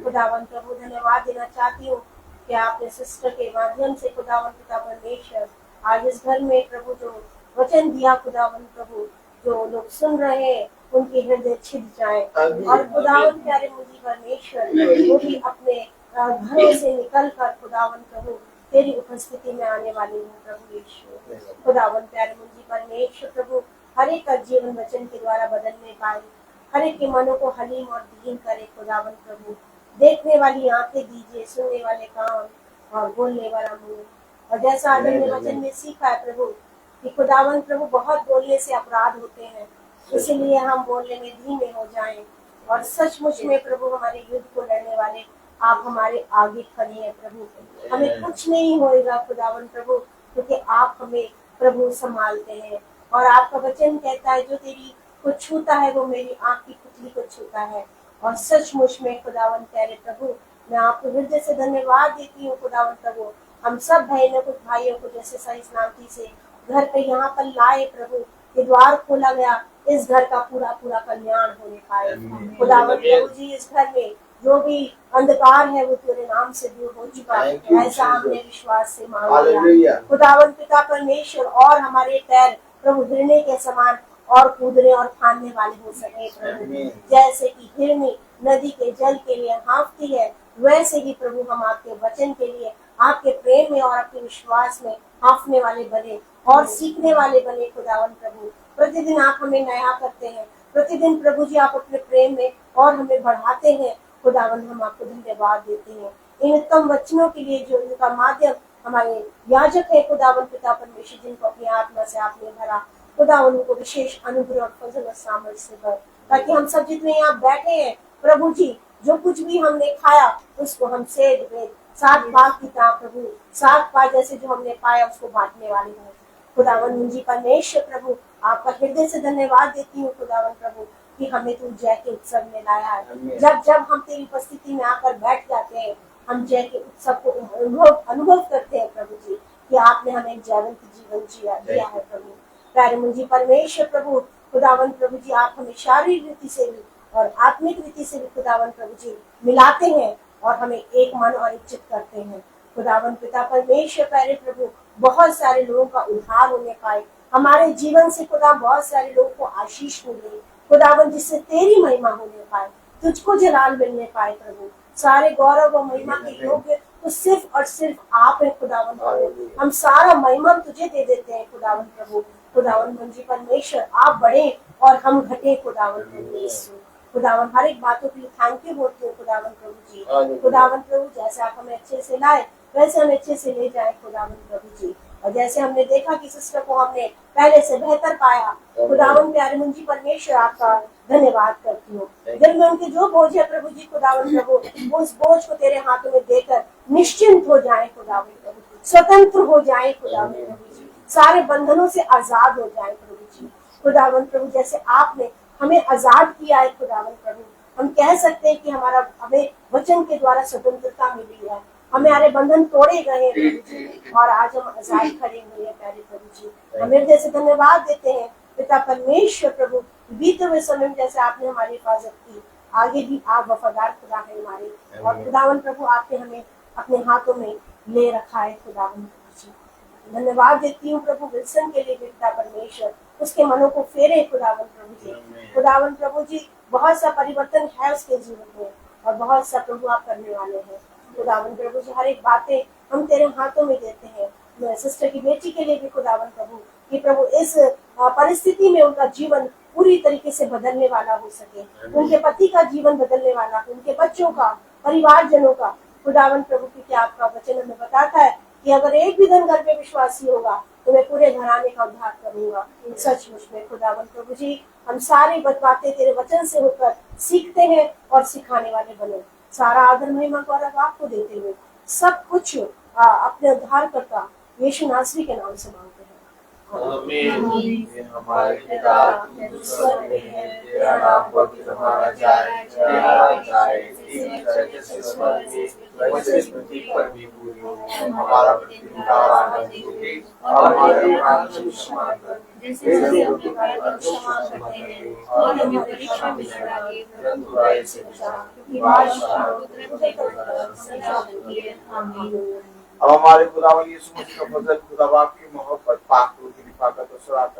खुदावन प्रभु, धन्यवाद देना चाहती हूँ कि आपने सिस्टर के माध्यम से खुदावन पिता परमेश्वर आज इस घर में प्रभु जो वचन दिया, खुदावन प्रभु जो लोग सुन रहे हैं उनके हृदय छिद जाए। और खुदावन प्यारे मुझे परमेश्वर, वो भी अपने घरों से निकल कर खुदावन प्रभु तेरी उपस्थिति में आने वाले हैं प्रभु यीशु। खुदावन प्यारे मुझे परमेश्वर प्रभु, हर एक का जीवन वचन के द्वारा बदलने पाए, हर एक के मनों को हलीम और दीन करे खुदावन प्रभु। देखने वाली आंखें दीजिए, सुनने वाले कान और बोलने वाला मुंह। और जैसा आज हमने वचन में सीखा है प्रभु कि खुदावन प्रभु बहुत बोलने से अपराध होते हैं, इसलिए हम बोलने में धीमे हो जाएं। और सचमुच में प्रभु हमारे युद्ध को लड़ने वाले आप हमारे आगे खड़े हैं प्रभु। हमें कुछ नहीं होएगा खुदावन प्रभु, क्योंकि आप हमें प्रभु संभालते हैं। और आपका वचन कहता है जो तेरी को छूता है वो मेरी आँख की पुतली को छूता है। और सचमुच में खुदावन प्यारे प्रभु, मैं आपको हृदय से धन्यवाद देती हूँ खुदावन प्रभु। हम सब बहनों को भाइयों को जैसे सही सलामती से घर पे यहाँ पर लाए प्रभु, ये द्वार खोला गया, इस घर का पूरा पूरा कल्याण होने पाए खुदावन प्रभु जी। इस घर में जो भी अंधकार है वो तेरे नाम से दूर हो चुका है, ऐसा हमने विश्वास से मांग लिया खुदावन पिता परमेश्वर। और हमारे पैर प्रभु हिरने के समान और कूदने और फांदने वाले हो सके प्रभु। जैसे कि हिरनी नदी के जल के लिए हाँफती है, वैसे ही प्रभु हम आपके वचन के लिए, आपके प्रेम में और आपके विश्वास में हाँफने वाले बने और सीखने वाले बने खुदावन प्रभु। प्रतिदिन आप हमें नया करते हैं, प्रतिदिन प्रभु जी आप अपने प्रेम में और हमें बढ़ाते हैं खुदावन। हम आपको धन्यवाद देते हैं इन उत्तम वचनों के लिए जो इनका माध्यम हमारे याजक है खुदावन पिता परमेश्वर, जिनको अपनी आत्मा से आपने भरा खुदावन, उनको विशेष अनुग्रह और फजल और सामर्थ्य से भर, ताकि हम सब जितने यहाँ बैठे हैं प्रभु जी, जो कुछ भी हमने खाया उसको हम सेध वेद 7 भाग की तरह प्रभु 7 भाग जैसे जो हमने पाया उसको बांटने वाले हैं खुदावन मुझे परमेश्वर प्रभु। आपका हृदय से धन्यवाद देती हूँ खुदावन प्रभु कि हमें तू जय के उत्सव में लाया है। जब जब हम तेरी उपस्थिति में आकर बैठ जाते हैं, हम जय के उत्सव को अनुभव करते हैं प्रभु जी, कि आपने हमें जयवंत जीवन दिया है प्रभु। प्यारे मुझे परमेश्वर प्रभु खुदावन प्रभु जी, आप हमें शारीरिक रीति से भी और आत्मिक रीति से भी खुदावन प्रभु जी मिलाते हैं और हमें एक मन और एक चित करते हैं खुदावन पिता परमेश्वर। प्यारे प्रभु, बहुत सारे लोगों का उद्धार होने पाए हमारे जीवन से खुदा, बहुत सारे लोगों को आशीष मिले खुदावन, जिससे तेरी महिमा होने पाए, तुझको जलाल मिलने पाए प्रभु। सारे गौरव और महिमा के योग्य तो सिर्फ और सिर्फ आप है खुदावन प्रभु। हम सारा महिमा तुझे दे देते हैं खुदावन प्रभु। खुदावन मुझे परमेश्वर, आप बढ़े और हम घटे खुदावन प्रभु यीशु। खुदावन हर एक बातों के लिए थैंक यू बोलते हैं खुदावन प्रभु जी। खुदावन प्रभु, जैसे आप हमें अच्छे से लाए वैसे हम अच्छे से ले जाए खुदावन प्रभु जी। और जैसे हमने देखा कि सिस्टर को हमने पहले से बेहतर पाया खुदावन प्यारे मुझे परमेश्वर, आपका धन्यवाद करती हूँ। जब में उनके जो बोझ है प्रभु जी खुदावन प्रभु, उस बोझ को तेरे हाथों में देकर निश्चिंत हो जाए खुदावन प्रभु, स्वतंत्र हो जाए खुदावन प्रभु जी, सारे बंधनों से आजाद हो जाए प्रभु जी खुदावन प्रभु। जैसे आपने हमें आजाद किया है खुदावन प्रभु। हम कह सकते हैं कि हमें वचन के द्वारा स्वतंत्रता मिली है, हमारे बंधन तोड़े गए हैं प्रभु जी, और आज हम आजाद खड़े हुए हैं प्यारे प्रभु जी। हम हृदय से धन्यवाद देते हैं पिता परमेश्वर प्रभु, बीते हुए समय में जैसे आपने हमारी हिफाजत की, आगे भी आप वफादार खुदा है हमारे, और खुदावन प्रभु आपने हमें अपने हाथों में ले रखा है खुदावन प्रभु जी। धन्यवाद देती हूँ प्रभु विल्सन के लिए, पिता परमेश्वर उसके मनों को फेरे खुदावन प्रभु जी। खुदावन प्रभु जी बहुत सा परिवर्तन है उसके जीवन में, और बहुत सा प्रभु आप करने वाले हैं खुदावन प्रभु जी। हर एक बातें हम तेरे हाथों में देते हैं। मैं सिस्टर की बेटी के लिए भी खुदावन प्रभु कि प्रभु इस परिस्थिति में उनका जीवन पूरी तरीके से बदलने वाला हो सके, उनके पति का जीवन बदलने वाला, उनके बच्चों का, परिवारजनों का खुदावन प्रभु की क्या आपका वचन हमें बताता है कि अगर एक भी धन घर में विश्वासी होगा तो मैं पूरे घराने का उद्धार करूंगा। सचमुच में खुदावन प्रभु जी हम सारी बातें तेरे वचन से होकर सीखते हैं और सिखाने वाले बने। सारा आदर महिमा गौरव आपको देते हुए सब कुछ अपने उद्धारकर्ता यीशु नासरी के नाम से मांगते हैं, आमीन। हमारे पिता स्वर्ग में है, तेरा नाम पवित्र माना जाए, तेरा राज्य आए, तेरी इच्छा जैसे स्वर्ग में वैसे पृथ्वी पर भी पूरी हो। हमारा प्रतिदिन का आहार हमें दे, और हमारे अपराध को क्षमा कर जैसे हम अपने अपराधियों को क्षमा करते हैं, और हमें परीक्षा में न डालिए परंतु बुराई से बचा, क्योंकि बादशाह पुत्र सदा होती है। आमीन। अब हमारे खुदावन यीशु मसीह का फजल, खुदा बाप की मोहब्बत, पाक रूह की रिफाकत और सराहत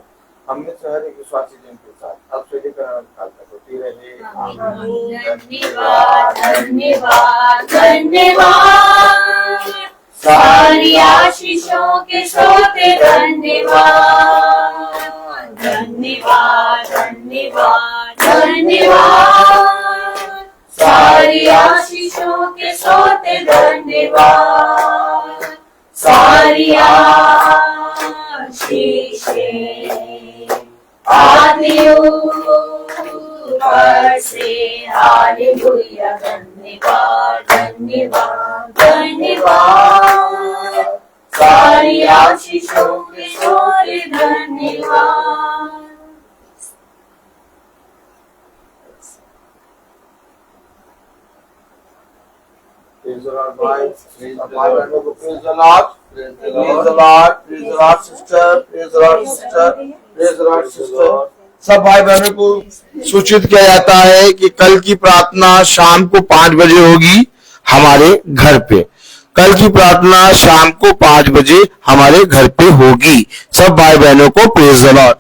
हमने से हर एक विश्वासी जन के साथ अब से लेकर अनंत काल तक होती रहे। धन्यवाद धन्यवाद धन्यवाद, सारी आशीषों के सोते धन्यवाद, धन्यवाद धन्यवाद धन्यवाद, सारी आशीषों के सोते धन्यवाद, सारी आशीषें आदि ऊपर से हालेलुया। धन्यवाद धन्यवाद धन्यवाद, सारी आशीषों के सोते धन्यवाद। Praise the Lord, भाई, भाई बहनों को praise the Lord, praise the Lord, praise the Lord sister, praise the Lord sister, praise the Lord sister। सब भाई बहनों को सूचित किया जाता है कि कल की प्रार्थना शाम को 5 बजे होगी हमारे घर पे। कल की प्रार्थना शाम को 5 बजे हमारे घर पे होगी। सब भाई बहनों को प्रेज द लॉर्ड।